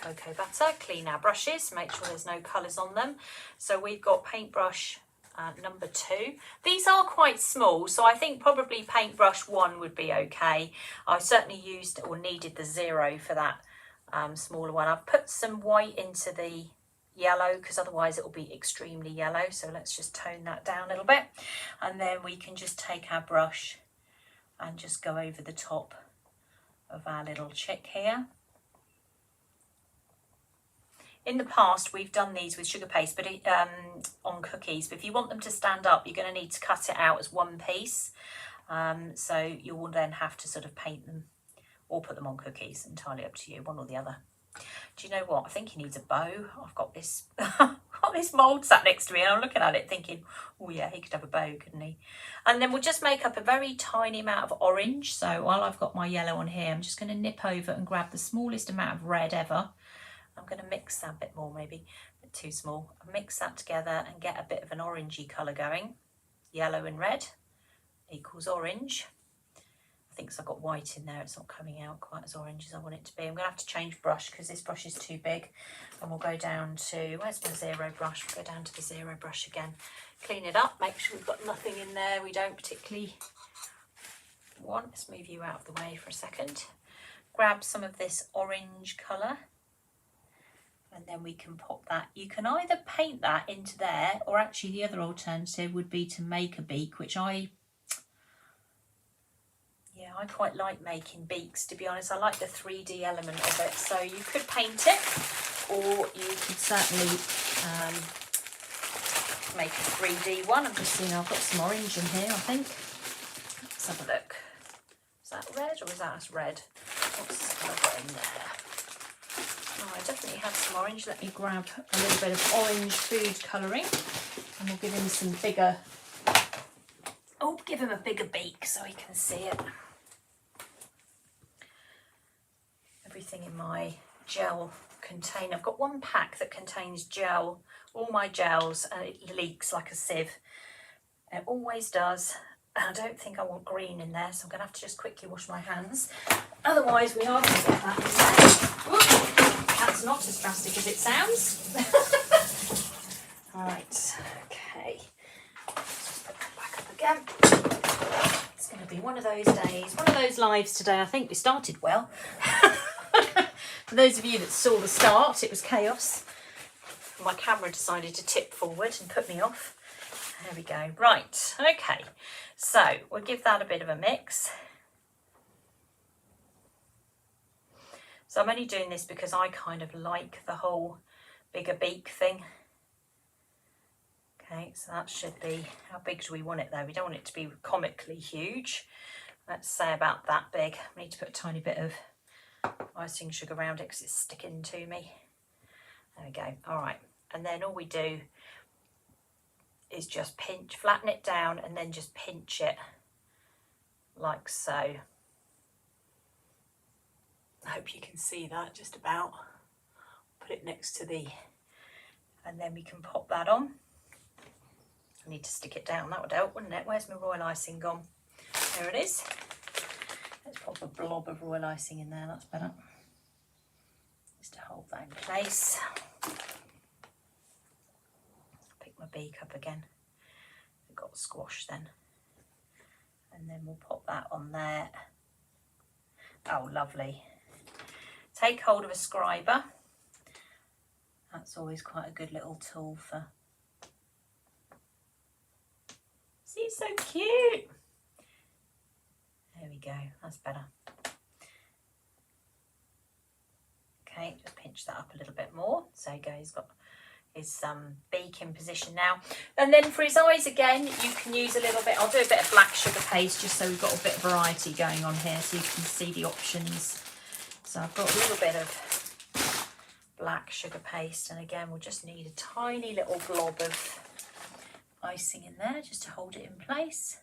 cocoa butter, clean our brushes, make sure there's no colours on them. So we've got paintbrush number 2. These are quite small, so I think probably paintbrush 1 would be okay. I certainly used or needed the 0 for that smaller one. I've put some white into the yellow because otherwise it will be extremely yellow. So let's just tone that down a little bit. And then we can just take our brush and just go over the top of our little chick here. In the past, we've done these with sugar paste, but on cookies. But if you want them to stand up, you're going to need to cut it out as one piece. So you will then have to sort of paint them or put them on cookies. Entirely up to you, one or the other. Do you know what? I think he needs a bow. I've got this, this mould sat next to me, and I'm looking at it thinking, oh yeah, he could have a bow, couldn't he? And then we'll just make up a very tiny amount of orange. So while I've got my yellow on here, I'm just going to nip over and grab the smallest amount of red ever. I'm going to mix that a bit more, maybe a bit too small. I'll mix that together and get a bit of an orangey colour going. Yellow and red equals orange. I think 'cause I've got white in there, it's not coming out quite as orange as I want it to be. I'm going to have to change brush because this brush is too big. And we'll go down to, where's my 0 brush? We'll go down to the 0 brush again. Clean it up, make sure we've got nothing in there we don't particularly want. Let's move you out of the way for a second. Grab some of this orange colour. And then we can pop that. You can either paint that into there, or actually the other alternative would be to make a beak, which I quite like making beaks, to be honest. I like the 3D element of it. So you could paint it, or you could certainly make a 3D one. I'm just seeing I've got some orange in here, I think. Let's have a look. Is that red or is that red? What's the colour in there? Oh, I definitely have some orange. Let me grab a little bit of orange food colouring, and we'll give him some bigger, give him a bigger beak so he can see it. Everything in my gel container. I've got one pack that contains gel, all my gels, and it leaks like a sieve. It always does. And I don't think I want green in there, so I'm going to have to just quickly wash my hands. Otherwise, we are going to get that in there. Whoop. That's not as drastic as it sounds. Right, okay. Let's just put that back up again. It's going to be one of those days, one of those lives today. I think we started well. For those of you that saw the start, it was chaos. My camera decided to tip forward and put me off. There we go. Right, okay. So we'll give that a bit of a mix. So I'm only doing this because I kind of like the whole bigger beak thing. Okay, so that should be, how big do we want it though? We don't want it to be comically huge. Let's say about that big. I need to put a tiny bit of icing sugar around it because it's sticking to me. There we go. All right. And then all we do is just pinch, flatten it down, and then just pinch it like so. I hope you can see that just about. Put it next to the, and then we can pop that on. I need to stick it down, that would help, wouldn't it? Where's my royal icing gone? There it is. Let's pop a blob of royal icing in there, that's better. Just to hold that in place. Pick my beak up again. We've got squash then. And then we'll pop that on there. Oh, lovely. Take hold of a scriber. That's always quite a good little tool for. See, so cute. There we go, that's better. Okay, just pinch that up a little bit more. So he goes, he's got his beak in position now. And then for his eyes again, you can use a little bit, I'll do a bit of black sugar paste just so we've got a bit of variety going on here so you can see the options. So I've got a little bit of black sugar paste, and again we'll just need a tiny little blob of icing in there just to hold it in place.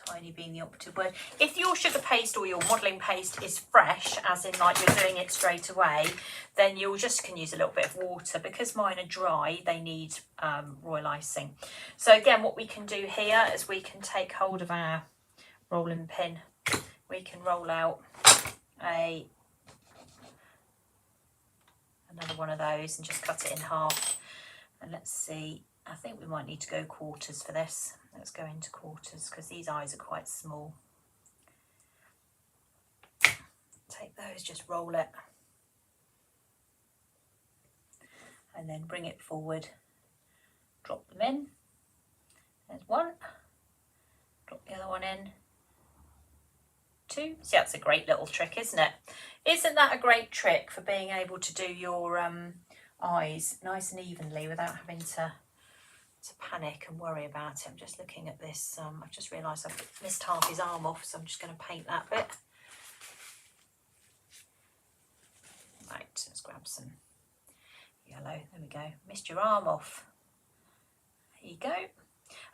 Tiny being the operative word. If your sugar paste or your modelling paste is fresh, as in like you're doing it straight away, then you just can use a little bit of water. Because mine are dry, they need royal icing. So again, what we can do here is we can take hold of our rolling pin. We can roll out another one of those and just cut it in half. And let's see, I think we might need to go quarters for this. Let's go into quarters because these eyes are quite small. Take those, just roll it. And then bring it forward. Drop them in. There's one. Drop the other one in. Two. See, that's a great little trick, isn't it? Isn't that a great trick for being able to do your eyes nice and evenly without having to panic and worry about it? I'm just looking at this. I've just realised I've missed half his arm off, so I'm just going to paint that bit. Right, let's grab some yellow. There we go. Missed your arm off. There you go.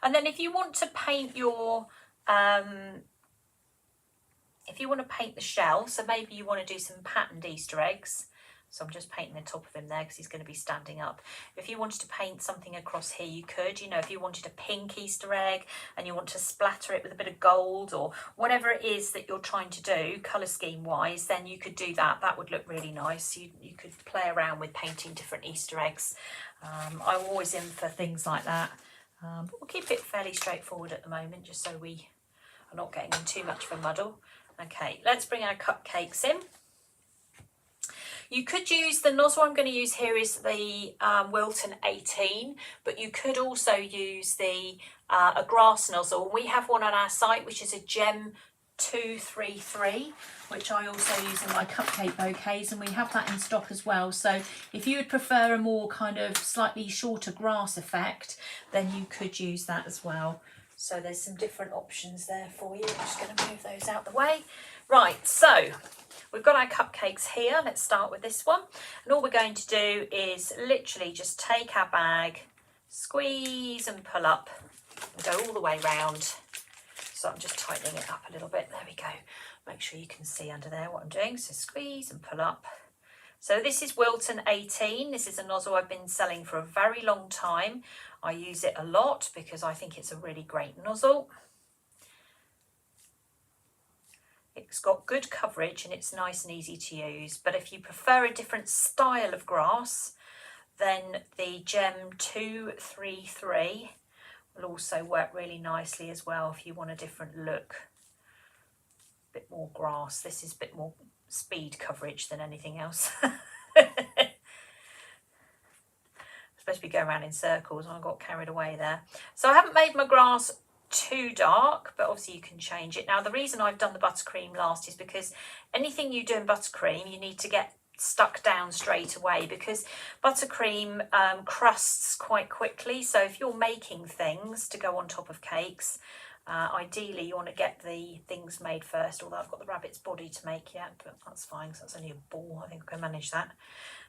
And then if you want to paint your if you want to paint the shell, so maybe you want to do some patterned Easter eggs. So I'm just painting the top of him there because he's going to be standing up. If you wanted to paint something across here, you could. You know, if you wanted a pink Easter egg and you want to splatter it with a bit of gold or whatever it is that you're trying to do, colour scheme wise, then you could do that. That would look really nice. You could play around with painting different Easter eggs. I'm always in for things like that. But we'll keep it fairly straightforward at the moment, just so we are not getting in too much of a muddle. Okay, let's bring our cupcakes in. You could use, the nozzle I'm going to use here is the Wilton 18, but you could also use the a grass nozzle. We have one on our site which is a Gem 233, which I also use in my cupcake bouquets, and we have that in stock as well. So if you would prefer a more kind of slightly shorter grass effect, then you could use that as well. So there's some different options there for you. I'm just going to move those out the way. Right, so we've got our cupcakes here. Let's start with this one. And all we're going to do is literally just take our bag, squeeze and pull up and go all the way round. So I'm just tightening it up a little bit. There we go. Make sure you can see under there what I'm doing. So squeeze and pull up. So this is Wilton 18. This is a nozzle I've been selling for a very long time. I use it a lot because I think it's a really great nozzle. It's got good coverage and it's nice and easy to use. But if you prefer a different style of grass, then the Gem 233 will also work really nicely as well if you want a different look. A bit more grass. This is a bit more speed coverage than anything else. Supposed to be going around in circles and I got carried away there. So I haven't made my grass too dark, but obviously you can change it. Now the reason I've done the buttercream last is because anything you do in buttercream you need to get stuck down straight away, because buttercream crusts quite quickly. So if you're making things to go on top of cakes, ideally you want to get the things made first, although I've got the rabbit's body to make yet, but that's fine because that's only a ball. I think I can manage that.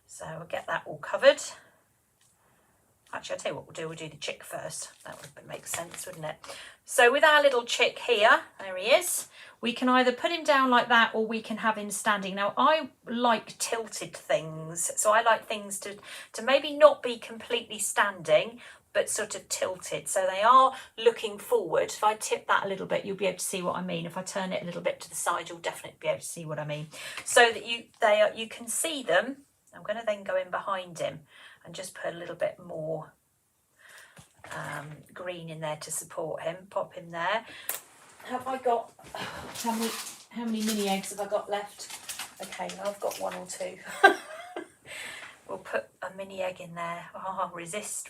So we'll get that all covered. Actually, I'll tell you what we'll do the chick first. That would make sense, wouldn't it? So with our little chick here, there he is, we can either put him down like that or we can have him standing. Now, I like tilted things. So I like things to maybe not be completely standing, but sort of tilted. So they are looking forward. If I tip that a little bit, you'll be able to see what I mean. If I turn it a little bit to the side, you'll definitely be able to see what I mean. So that you can see them. I'm going to then go in behind him and just put a little bit more green in there to support him. Pop him there. Have I got, how many mini eggs have I got left? Okay, I've got one or two. We'll put a mini egg in there. Oh, resist.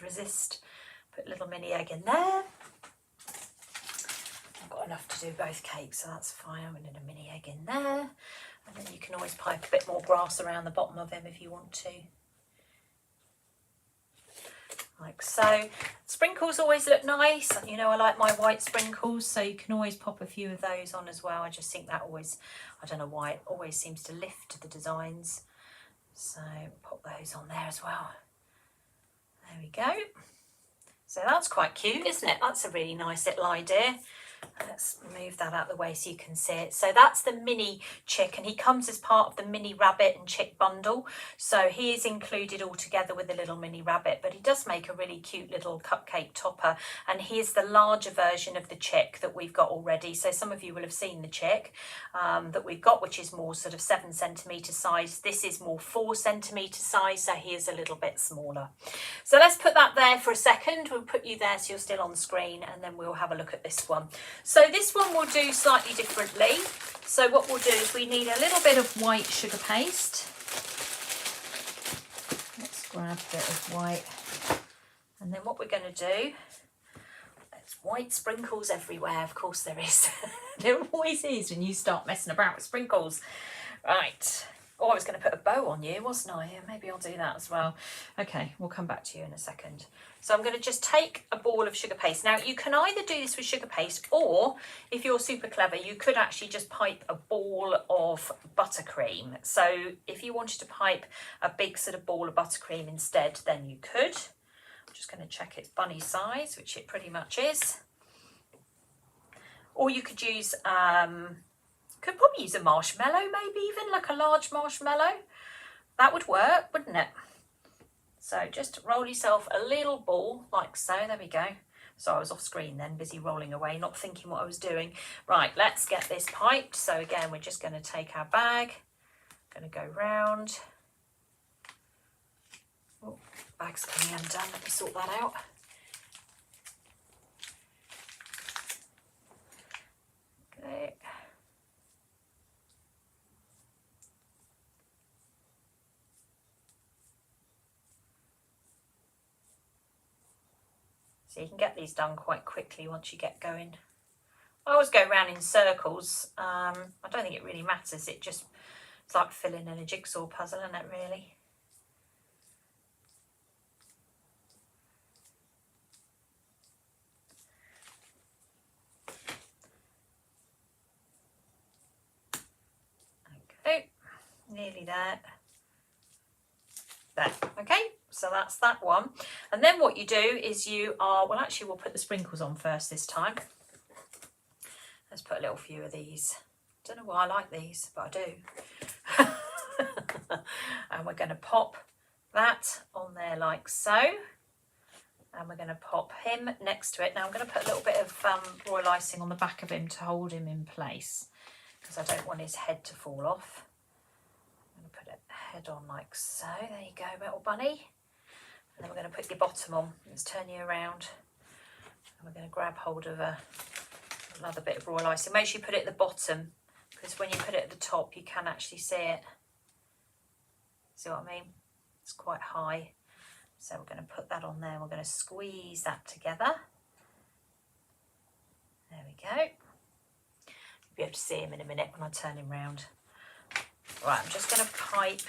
Put a little mini egg in there. I've got enough to do both cakes, so that's fine. I'm going to put a mini egg in there. And then you can always pipe a bit more grass around the bottom of him if you want to. like so. Sprinkles always look nice. You know, I like my white sprinkles, so you can always pop a few of those on as well. I just think that always, I don't know why, it always seems to lift the designs. So pop those on there as well. There we go. So that's quite cute, isn't it? That's a really nice little idea. Let's move that out of the way so you can see it. So that's the mini chick, and he comes as part of the mini rabbit and chick bundle. So he is included all together with the little mini rabbit, but he does make a really cute little cupcake topper. And here's the larger version of the chick that we've got already. So some of you will have seen the chick that we've got, which is more sort of 7 centimetre size. This is more 4 centimetre size, so he is a little bit smaller. So let's put that there for a second. We'll put you there so you're still on screen, and then we'll have a look at this one. So this one we'll do slightly differently. So what we'll do is we need a little bit of white sugar paste. Let's grab a bit of white. And then what we're going to do, there's white sprinkles everywhere, of course there is. There always is when you start messing about with sprinkles. Right. Oh, I was going to put a bow on you, wasn't I? Yeah, maybe I'll do that as well. Okay, we'll come back to you in a second. So I'm going to just take a ball of sugar paste. Now, you can either do this with sugar paste, or if you're super clever, you could actually just pipe a ball of buttercream. So if you wanted to pipe a big sort of ball of buttercream instead, then you could. I'm just going to check it's bunny size, which it pretty much is. Or you could use... could probably use a marshmallow, maybe even like a large marshmallow. That would work, wouldn't it? So just roll yourself a little ball like so. There we go. So I was off screen then, busy rolling away, not thinking what I was doing. Right, let's get this piped. So again, we're just going to take our bag, going to go round. Oh, bag's coming undone. Let me sort that out. Okay. So you can get these done quite quickly once you get going. I always go around in circles. I don't think it really matters. It's like filling in a jigsaw puzzle, isn't it, really? Okay, nearly there. There, okay, so that's that one. And then what you do is well, actually we'll put the sprinkles on first this time. Let's put a little few of these. Don't know why I like these, but I do. And we're going to pop that on there like so. And we're going to pop him next to it. Now I'm going to put a little bit of royal icing on the back of him to hold him in place, because I don't want his head to fall off. Put it head on like so. There you go, little bunny. And then we're going to put your bottom on. Let's turn you around. And we're going to grab hold of another bit of royal icing. Make sure you put it at the bottom, because when you put it at the top, you can actually see it. See what I mean? It's quite high. So we're going to put that on there. We're going to squeeze that together. There we go. You'll be able to see him in a minute when I turn him round. Right, I'm just going to pipe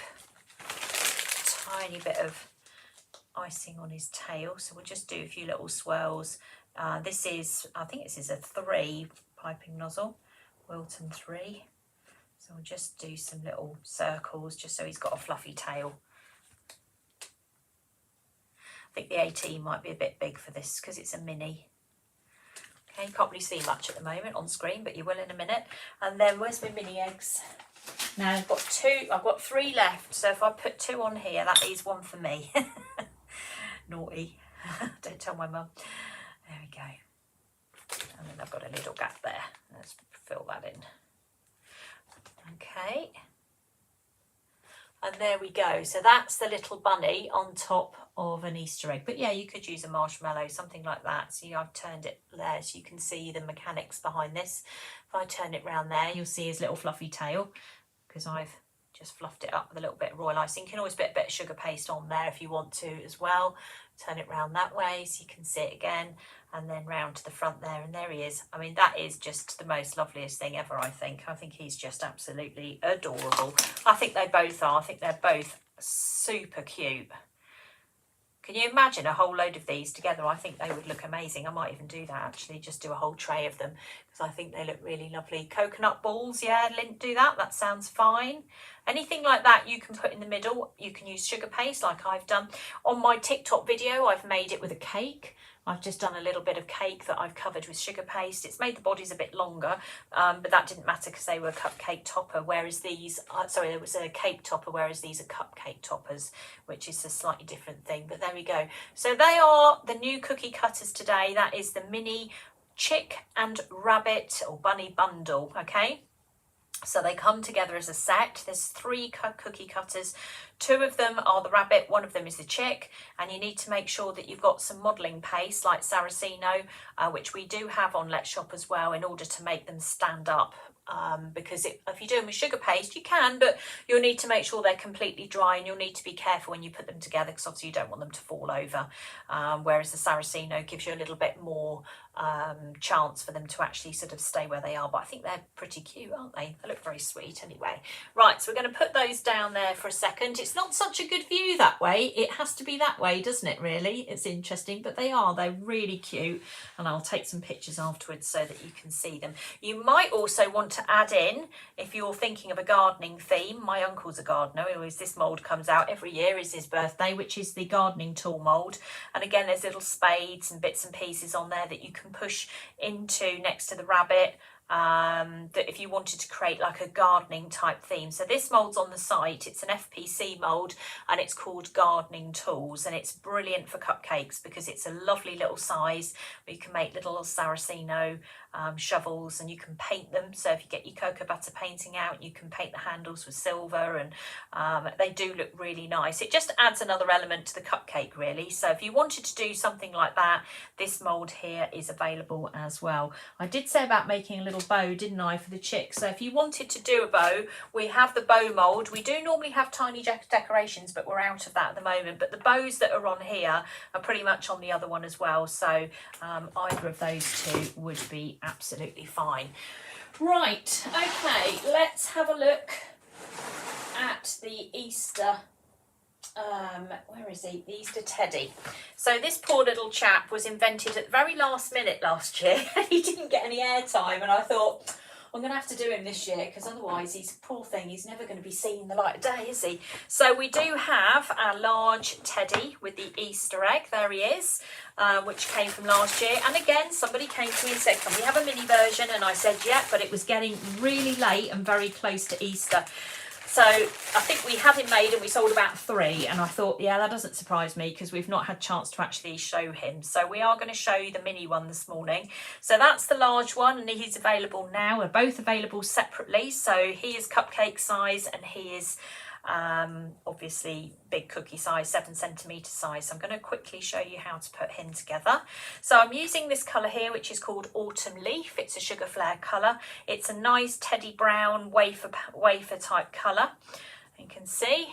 a tiny bit of icing on his tail. So we'll just do a few little swirls. I think this is a 3 piping nozzle, Wilton 3. So we'll just do some little circles just so he's got a fluffy tail. I think the 18 might be a bit big for this because it's a mini. Okay, you can't really see much at the moment on screen, but you will in a minute. And then where's my mini eggs? Now I've got 3 left, so if I put 2 on here, that leaves 1 for me. Naughty. Don't tell my mum. There we go. And then I've got a little gap there. Let's fill that in. Okay. And there we go. So that's the little bunny on top of an Easter egg. But yeah, you could use a marshmallow, something like that. See, I've turned it there so you can see the mechanics behind this. If I turn it round there, you'll see his little fluffy tail, because I've just fluffed it up with a little bit of royal icing. You can always put a bit of sugar paste on there if you want to as well. Turn it round that way so you can see it again, and then round to the front there, and there he is. I mean, that is just the most loveliest thing ever, I think. I think he's just absolutely adorable. I think they both are. I think they're both super cute. Can you imagine a whole load of these together? I think they would look amazing. I might even do that actually, just do a whole tray of them because I think they look really lovely. Coconut balls, yeah, Lint, do that. That sounds fine. Anything like that you can put in the middle. You can use sugar paste like I've done. On my TikTok video, I've made it with a cake. I've just done a little bit of cake that I've covered with sugar paste. It's made the bodies a bit longer, but that didn't matter because they were cupcake topper, whereas these, there was a cake topper, whereas these are cupcake toppers, which is a slightly different thing, but there we go. So they are the new cookie cutters today. That is the mini chick and rabbit or bunny bundle, okay? So they come together as a set. There's 3 cookie cutters. 2 of them are the rabbit, 1 of them is the chick, and you need to make sure that you've got some modelling paste like Saraceno, which we do have on Let's Shop as well, in order to make them stand up. Because if you do them with sugar paste, you can, but you'll need to make sure they're completely dry, and you'll need to be careful when you put them together because obviously you don't want them to fall over. Whereas the Saraceno gives you a little bit more chance for them to actually sort of stay where they are. But I think they're pretty cute, aren't they? They look very sweet anyway. Right, so we're going to put those down there for a second. It's not such a good view that way. It has to be that way, doesn't it, really? It's interesting, but they're really cute, and I'll take some pictures afterwards so that you can see them. You might also want to add in, if you're thinking of a gardening theme, my uncle's a gardener, this mould comes out every year, is his birthday, which is the gardening tool mould. And again, there's little spades and bits and pieces on there that you can push into next to the rabbit, that if you wanted to create like a gardening type theme. So this mould's on the site, it's an FPC mould, and it's called Gardening Tools, and it's brilliant for cupcakes because it's a lovely little size where you can make little Saraceno shovels, and you can paint them. So if you get your cocoa butter painting out, you can paint the handles with silver, and they do look really nice. It just adds another element to the cupcake, really. So if you wanted to do something like that, this mould here is available as well. I did say about making a little bow, didn't I, for the chick? So if you wanted to do a bow, we have the bow mould. We do normally have tiny decorations, but we're out of that at the moment. But the bows that are on here are pretty much on the other one as well. So either of those 2 would be absolutely fine. Right, okay, let's have a look at the Easter, where is he? The Easter Teddy. So this poor little chap was invented at the very last minute last year, and he didn't get any airtime, and I thought, I'm going to have to do him this year because otherwise he's a poor thing. He's never going to be seen the light of day, is he? So we do have our large teddy with the Easter egg. There he is, which came from last year. And again, somebody came to me and said, can we have a mini version? And I said, yeah, but it was getting really late and very close to Easter. So I think we had him made and we sold about 3, and I thought, yeah, that doesn't surprise me because we've not had a chance to actually show him. So we are going to show you the mini one this morning. So that's the large one, and he's available now. They're both available separately. So he is cupcake size and he is obviously big cookie size, 7 centimetre size. So I'm going to quickly show you how to put him together. So I'm using this colour here, which is called Autumn Leaf. It's a sugar flare colour. It's a nice teddy brown wafer type colour. You can see,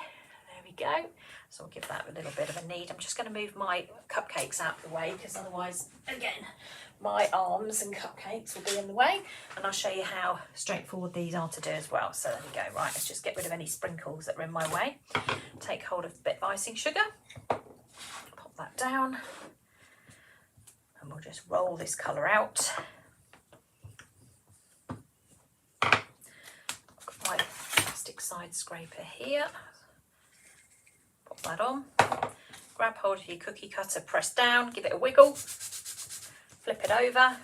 there we go. So I'll give that a little bit of a knead. I'm just going to move my cupcakes out of the way because otherwise, again, my arms and cupcakes will be in the way, and I'll show you how straightforward these are to do as well. So there we go. Right, let's just get rid of any sprinkles that are in my way. Take hold of a bit of icing sugar, pop that down, and we'll just roll this colour out. Got my plastic side scraper here. Pop that on. Grab hold of your cookie cutter, press down, give it a wiggle. Flip it over,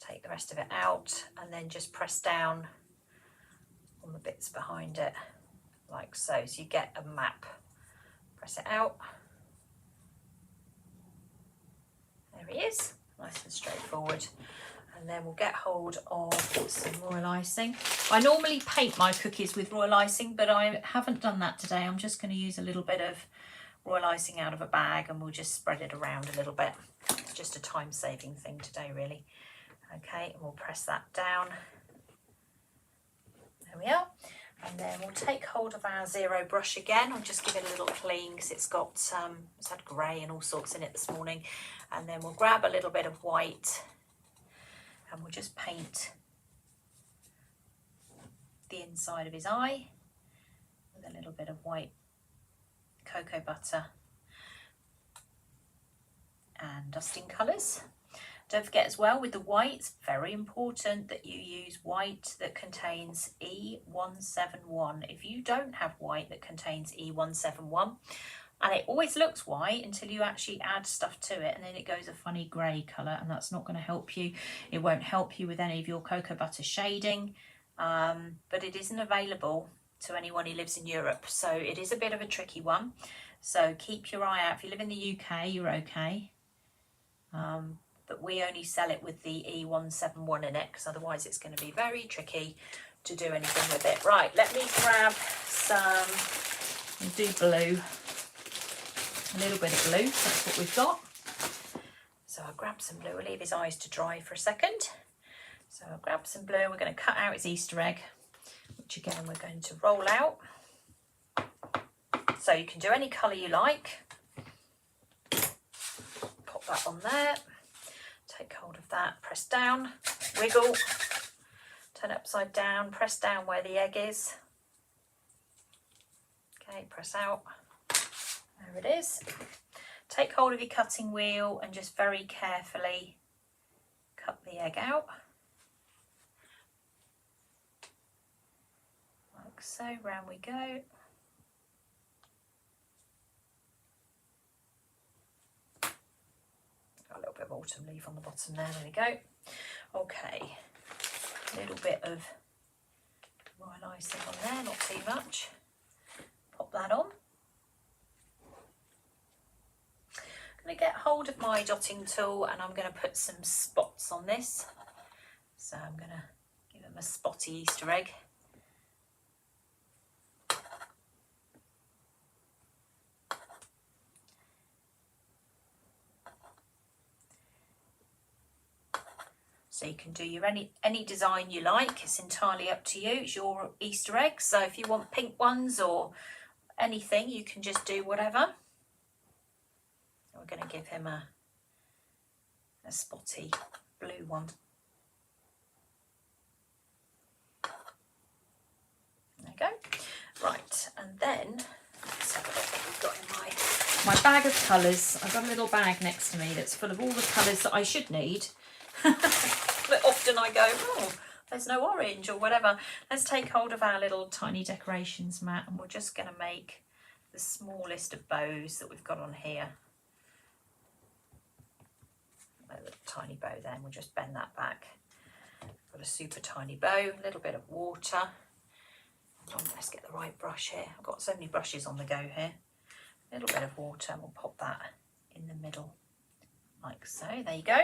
take the rest of it out, and then just press down on the bits behind it, like so. So you get a map. Press it out. There he is, nice and straightforward. And then we'll get hold of some royal icing. I normally paint my cookies with royal icing, but I haven't done that today. I'm just going to use a little bit of royal icing out of a bag, and we'll just spread it around a little bit. It's just a time-saving thing today, really. Okay, and we'll press that down. There we are. And then we'll take hold of our zero brush again. I'll just give it a little clean because it's got it's had grey and all sorts in it this morning. And then we'll grab a little bit of white and we'll just paint the inside of his eye with a little bit of white cocoa butter and dusting colours. Don't forget as well with the white, it's very important that you use white that contains E171. If you don't have white that contains E171, and it always looks white until you actually add stuff to it, and then it goes a funny grey colour, and that's not going to help you. It won't help you with any of your cocoa butter shading, but it isn't available to anyone who lives in Europe, so it is a bit of a tricky one. So keep your eye out. If you live in the UK, you're okay. But we only sell it with the E171 in it, because otherwise it's going to be very tricky to do anything with it. Right, let me grab some, we'll do blue, a little bit of blue, that's what we've got. So I'll grab some blue, I'll leave his eyes to dry for a second. So I'll grab some blue, we're going to cut out his Easter egg, which again we're going to roll out. So you can do any colour you like. Pop that on there. Take hold of that, press down, wiggle, turn it upside down, press down where the egg is. Okay, press out. There it is. Take hold of your cutting wheel and just very carefully cut the egg out. Like so, round we go. A little bit of autumn leaf on the bottom there we go. Okay, a little bit of royal icing on there, not too much. Pop that on. I'm going to get hold of my dotting tool and I'm going to put some spots on this. So I'm going to give him a spotty Easter egg. So you can do your any design you like, it's entirely up to you, it's your Easter egg. So if you want pink ones or anything, you can just do whatever. We're going to give him a spotty blue one. There you go. Right, and then let's have a look what we've got in my bag of colours. I've got a little bag next to me that's full of all the colours that I should need. But often I go, oh, there's no orange or whatever. Let's take hold of our little tiny decorations mat and we're just going to make the smallest of bows that we've got on here. A little tiny bow there, and we'll just bend that back. Got a super tiny bow, a little bit of water. Oh, let's get the right brush here. I've got so many brushes on the go here. A little bit of water and we'll pop that in the middle. Like so, there you go.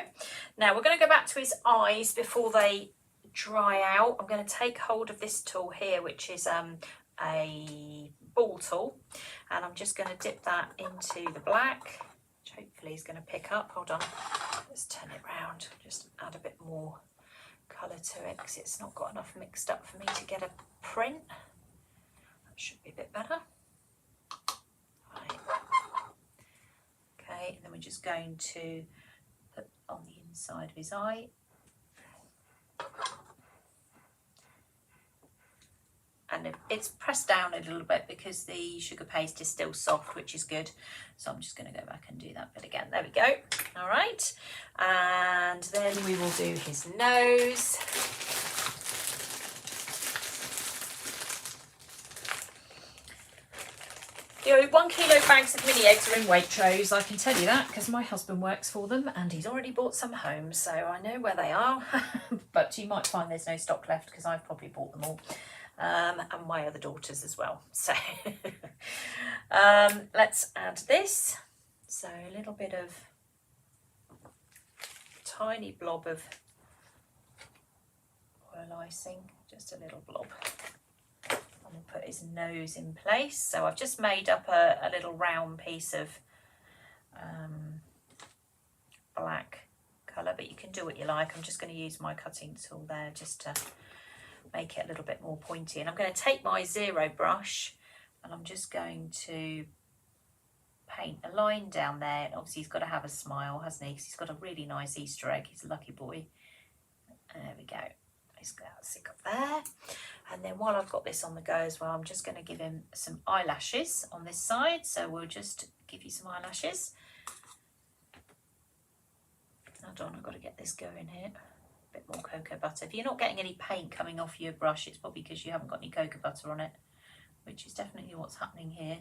Now we're going to go back to his eyes before they dry out. I'm going to take hold of this tool here, which is a ball tool, and I'm just going to dip that into the black, which hopefully is going to pick up. Hold on, let's turn it round, just add a bit more colour to it because it's not got enough mixed up for me to get a print. That should be a bit better. Right. Okay, and then we're just going to put on the inside of his eye. And it's pressed down a little bit because the sugar paste is still soft, which is good. So I'm just going to go back and do that bit again. There we go. All right. And then we will do his nose. You know, 1 kilo bags of mini eggs are in Waitrose, I can tell you that, because my husband works for them and he's already bought some home, so I know where they are. But you might find there's no stock left because I've probably bought them all. And my other daughters as well. So let's add this. So a little bit of tiny blob of oil icing, just a little blob. And we'll put his nose in place. So I've just made up a little round piece of black colour, but you can do what you like. I'm just going to use my cutting tool there just to make it a little bit more pointy. And I'm going to take my zero brush and I'm just going to paint a line down there. And obviously he's got to have a smile, hasn't he? Because he's got a really nice Easter egg. He's a lucky boy. There we go. He's got that stick up there. And then while I've got this on the go as well, I'm just going to give him some eyelashes on this side. So we'll just give you some eyelashes. Hold on, I've got to get this going here. A bit more cocoa butter. If you're not getting any paint coming off your brush, it's probably because you haven't got any cocoa butter on it, which is definitely what's happening here.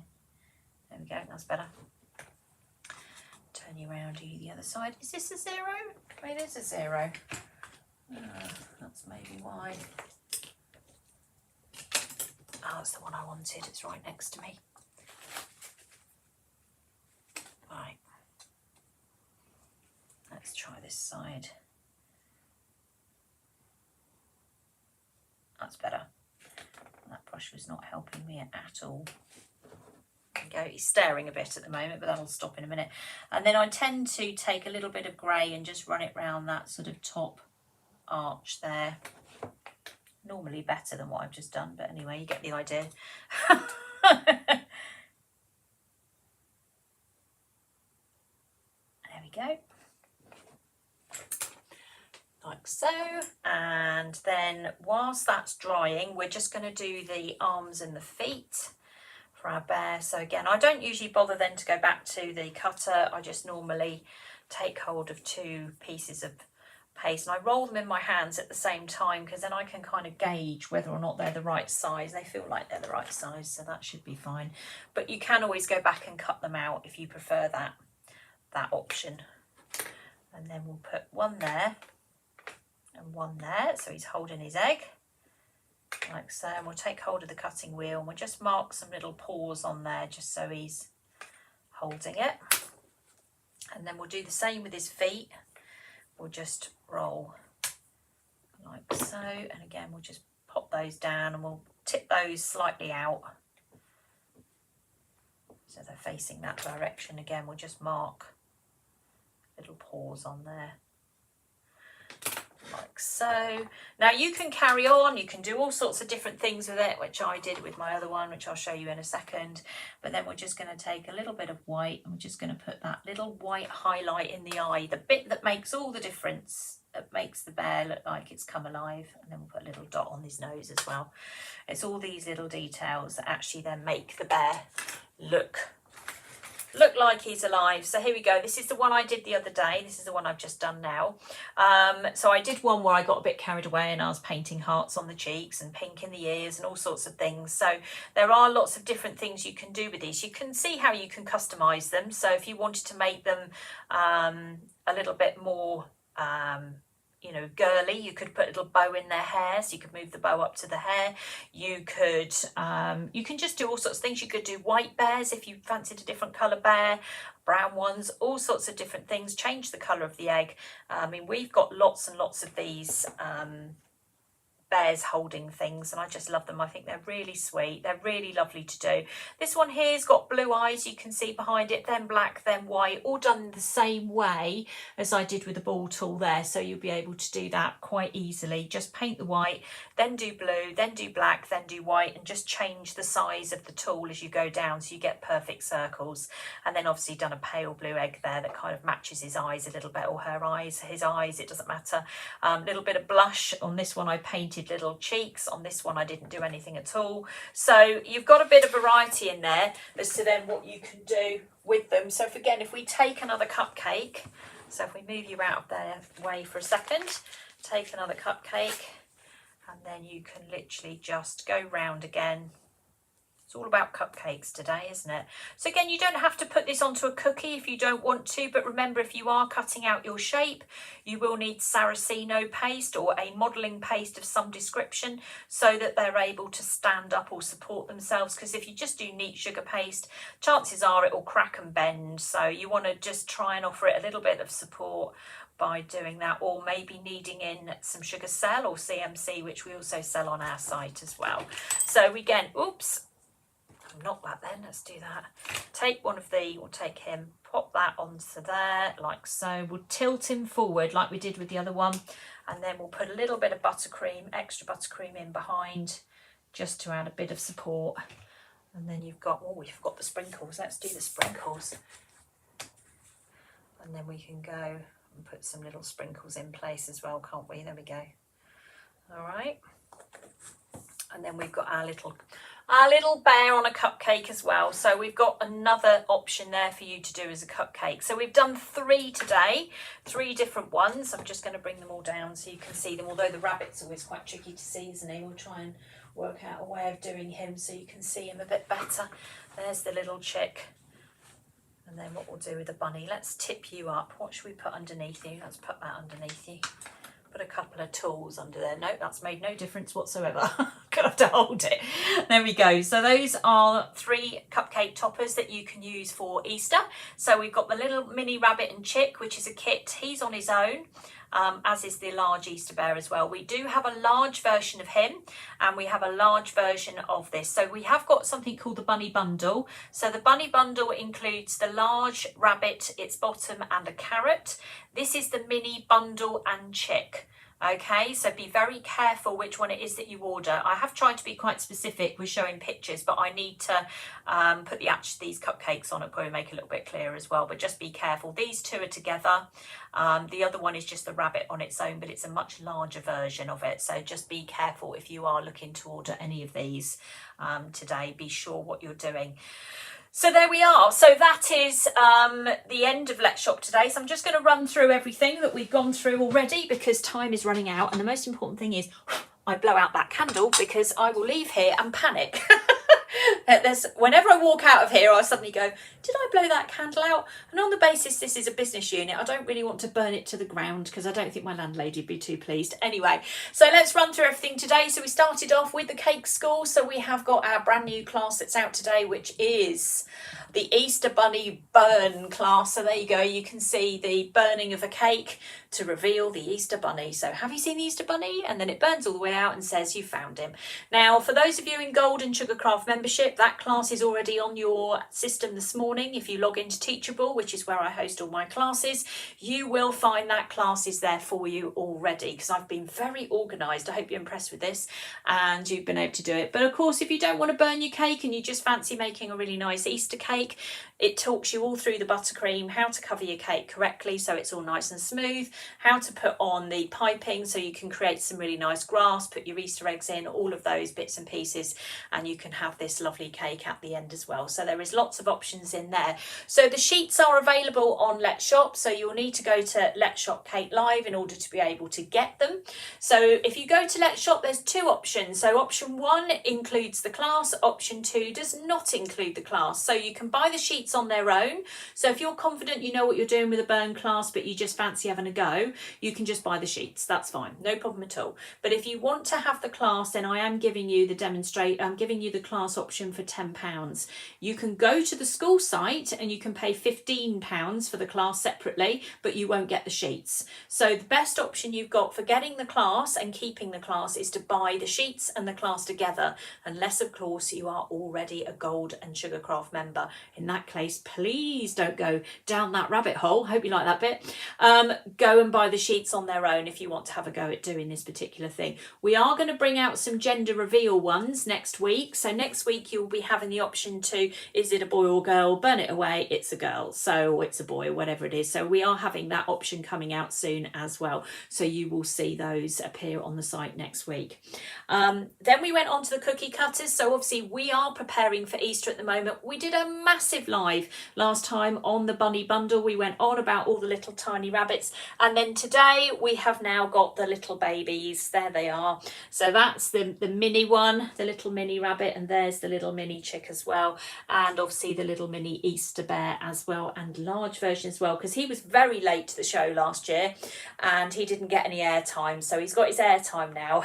There we go, that's better. Turn you around to the other side. Is this a 0? It is a 0. That's maybe why. Oh, it's the one I wanted. It's right next to me. Right. Let's try this side. That's better. That brush was not helping me at all. There we go. He's staring a bit at the moment, but that'll stop in a minute. And then I tend to take a little bit of grey and just run it round that sort of top arch there. Normally better than what I've just done, but anyway, you get the idea. There we go. Like so. And then whilst that's drying, we're just going to do the arms and the feet for our bear. So again, I don't usually bother then to go back to the cutter. I just normally take hold of 2 pieces of paste and I roll them in my hands at the same time, because then I can kind of gauge whether or not they're the right size. They feel like they're the right size, so that should be fine. But you can always go back and cut them out if you prefer that option. And then we'll put one there and one there, so he's holding his egg like so, and we'll take hold of the cutting wheel and we'll just mark some little paws on there just so he's holding it. And then we'll do the same with his feet. We'll just roll like so, and again we'll just pop those down and we'll tip those slightly out so they're facing that direction. Again, we'll just mark little paws on there like so. Now you can carry on, you can do all sorts of different things with it, which I did with my other one, which I'll show you in a second. But then we're just going to take a little bit of white and we're just going to put that little white highlight in the eye, the bit that makes all the difference, that makes the bear look like it's come alive. And then we'll put a little dot on his nose as well. It's all these little details that actually then make the bear look like he's alive. So here we go. This is the one I did the other day. This is the one I've just done now. So I did one where I got a bit carried away and I was painting hearts on the cheeks and pink in the ears and all sorts of things. So there are lots of different things you can do with these. You can see how you can customize them. So if you wanted to make them a little bit more you know, girly, you could put a little bow in their hair, so you could move the bow up to the hair. You can just do all sorts of things. You could do white bears if you fancied a different colour bear, brown ones, all sorts of different things. Change the colour of the egg. I mean, we've got lots and lots of these bears holding things, and I just love them. I think they're really sweet. They're really lovely to do. This one here's got blue eyes, you can see behind it, then black, then white, all done the same way as I did with the ball tool there. So you'll be able to do that quite easily. Just paint the white, then do blue, then do black, then do white, and just change the size of the tool as you go down so you get perfect circles. And then obviously done a pale blue egg there that kind of matches his eyes a little bit, or her eyes, his eyes, it doesn't matter. Little bit of blush on this one, I painted little cheeks. On this one I didn't do anything at all. So you've got a bit of variety in there as to then what you can do with them. So if we take another cupcake, so if we move you out of their way for a second, take another cupcake, and then you can literally just go round again. It's all about cupcakes today, isn't it? So again, you don't have to put this onto a cookie if you don't want to, but remember, if you are cutting out your shape, you will need Saraceno paste or a modelling paste of some description so that they're able to stand up or support themselves, because if you just do neat sugar paste, chances are it will crack and bend. So you want to just try and offer it a little bit of support by doing that, or maybe kneading in some sugar cell or CMC, which we also sell on our site as well. So again, oops, not that then, let's do that. Take one of the, we'll take him, pop that onto there like so. We'll tilt him forward like we did with the other one, and then we'll put a little bit of buttercream, extra buttercream in behind, just to add a bit of support. And then you've got, oh, we've got the sprinkles. Let's do the sprinkles. And then we can go and put some little sprinkles in place as well, can't we? There we go. All right. And then we've got our little bear on a cupcake as well. So we've got another option there for you to do as a cupcake. So we've done 3 today, 3 different ones. I'm just going to bring them all down so you can see them, although the rabbit's always quite tricky to see, isn't he? We'll try and work out a way of doing him so you can see him a bit better. There's the little chick. And then what we'll do with the bunny, let's tip you up. What should we put underneath you? Let's put that underneath you. Put a couple of tools under there. No, that's made no difference whatsoever. Gonna have to hold it. There we go. So those are 3 cupcake toppers that you can use for Easter. So we've got the little mini rabbit and chick, which is a kit. He's on his own. As is the large Easter bear as well. We do have a large version of him, and we have a large version of this. So we have got something called the bunny bundle. So the bunny bundle includes the large rabbit, its bottom, and a carrot. This is the mini bundle and chick. Okay, so be very careful which one it is that you order. I have tried to be quite specific with showing pictures, but I need to put these cupcakes on it, probably make it a little bit clearer as well, but just be careful. These 2 are together. The other one is just the rabbit on its own, but it's a much larger version of it. So just be careful if you are looking to order any of these today. Be sure what you're doing. So there we are. So that is the end of Let's Shop today. So I'm just going to run through everything that we've gone through already because time is running out. And the most important thing is I blow out that candle because I will leave here and panic. Whenever I walk out of here, I suddenly go, did I blow that candle out? And on the basis this is a business unit, I don't really want to burn it to the ground because I don't think my landlady would be too pleased. Anyway, so let's run through everything today. So we started off with the cake school. So we have got our brand new class that's out today, which is the Easter Bunny burn class. So there you go. You can see the burning of a cake to reveal the Easter Bunny. So have you seen the Easter Bunny? And then it burns all the way out and says you found him. Now, for those of you in Gold and Sugarcraft membership, that class is already on your system this morning. If you log into Teachable, which is where I host all my classes, you will find that class is there for you already because I've been very organised. I hope you're impressed with this and you've been able to do it. But of course, if you don't want to burn your cake and you just fancy making a really nice Easter cake, it talks you all through the buttercream, how to cover your cake correctly so it's all nice and smooth, how to put on the piping so you can create some really nice grass, put your Easter eggs in, all of those bits and pieces, and you can have this lovely cake at the end as well. So there is lots of options in there. So the sheets are available on Let's Shop, so you'll need to go to Let's Shop Kate Live in order to be able to get them. So if you go to Let's Shop, there's 2 options. So option 1 includes the class, option 2 does not include the class. So you can buy the sheets on their own. So if you're confident you know what you're doing with a burn class but you just fancy having a go, you can just buy the sheets. That's fine, no problem at all. But if you want to have the class, then I am giving you the class option for £10. You can go to the school site and you can pay £15 for the class separately, but you won't get the sheets. So the best option you've got for getting the class and keeping the class is to buy the sheets and the class together, unless of course you are already a Gold and Sugarcraft member. In that case, please don't go down that rabbit hole. Hope you like that bit. Go and buy the sheets on their own if you want to have a go at doing this particular thing. We are going to bring out some gender reveal ones next week. So next week you'll be having the option to, is it a boy or girl? Burn it away, it's a girl. So it's a boy, whatever it is. So we are having that option coming out soon as well. So you will see those appear on the site next week. Then we went on to the cookie cutters. So obviously we are preparing for Easter at the moment. We did a massive live last time on the bunny bundle. We went on about all the little tiny rabbits, and then today we have now got the little babies. There they are. So that's the mini one, the little mini rabbit, and there's the little mini chick as well, and obviously the little mini Easter bear as well, and large version as well, because he was very late to the show last year and he didn't get any airtime, so he's got his airtime now.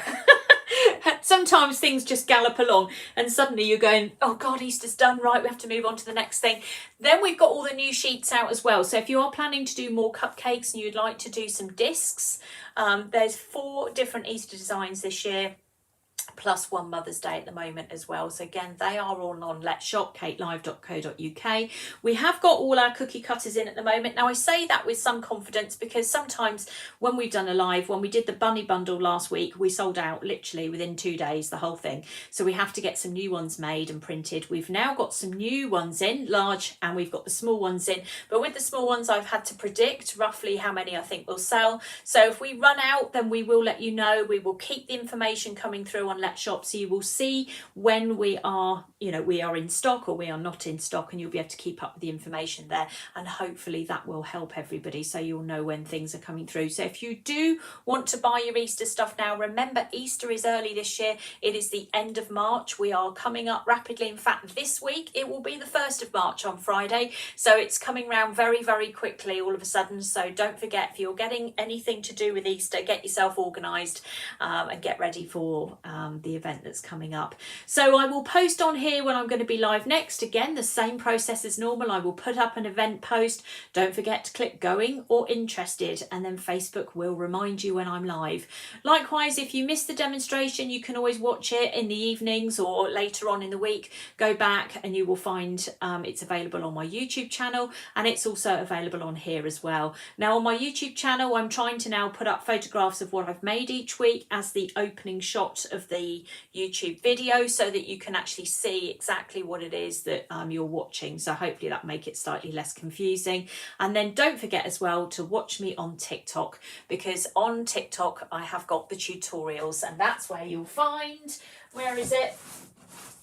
Sometimes things just gallop along and suddenly you're going, oh God, Easter's done, right, we have to move on to the next thing. Then we've got all the new sheets out as well. So if you are planning to do more cupcakes and you'd like to do some discs, there's 4 different Easter designs this year, plus one Mother's Day at the moment as well. So again, they are all on Let's Shop, katelive.co.uk. We have got all our cookie cutters in at the moment. Now I say that with some confidence because sometimes when we've done a live, when we did the bunny bundle last week, we sold out literally within 2 days, the whole thing. So we have to get some new ones made and printed. We've now got some new ones in, large, and we've got the small ones in. But with the small ones, I've had to predict roughly how many I think will sell. So if we run out, then we will let you know. We will keep the information coming through on on Let's Shop, so you will see when we are in stock or we are not in stock, and you'll be able to keep up with the information there, and hopefully that will help everybody so you'll know when things are coming through. So if you do want to buy your Easter stuff now, remember Easter is early this year. It is the end of March. We are coming up rapidly. In fact, this week it will be the 1st of March on Friday, so it's coming round very, very quickly all of a sudden. So don't forget, if you're getting anything to do with Easter, get yourself organised and get ready for the event that's coming up. So I will post on here when I'm going to be live next. Again, the same process as normal. I will put up an event post. Don't forget to click going or interested, and then Facebook will remind you when I'm live. Likewise, if you missed the demonstration, you can always watch it in the evenings or later on in the week. Go back and you will find it's available on my YouTube channel, and it's also available on here as well. Now on my YouTube channel, I'm trying to now put up photographs of what I've made each week as the opening shot of the YouTube video, so that you can actually see exactly what it is that you're watching. So hopefully that make it slightly less confusing. And then don't forget as well to watch me on TikTok, because on TikTok I have got the tutorials, and that's where you'll find, where is it?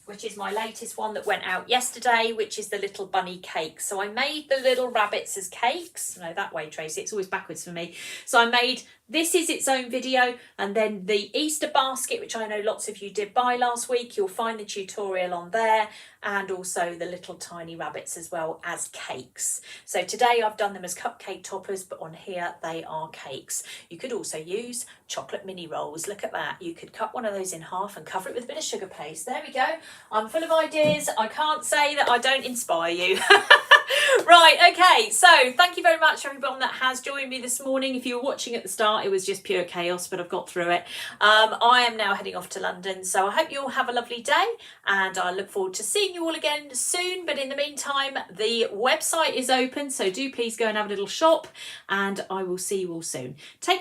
Which is my latest one that went out yesterday, which is the little bunny cake. So I made the little rabbits as cakes. No, that way, Tracy, it's always backwards for me. So I made, this is its own video, and then the Easter basket, which I know lots of you did buy last week, you'll find the tutorial on there, and also the little tiny rabbits as well as cakes. So today I've done them as cupcake toppers, but on here they are cakes. You could also use chocolate mini rolls. Look at that. You could cut one of those in half and cover it with a bit of sugar paste. There we go. I'm full of ideas. I can't say that I don't inspire you. Right, okay, so thank you very much for everyone that has joined me this morning. If you were watching at the start, it was just pure chaos, but I've got through it. I am now heading off to London, so I hope you all have a lovely day, and I look forward to seeing you all again soon. But in the meantime, the website is open, so do please go and have a little shop, and I will see you all soon. Take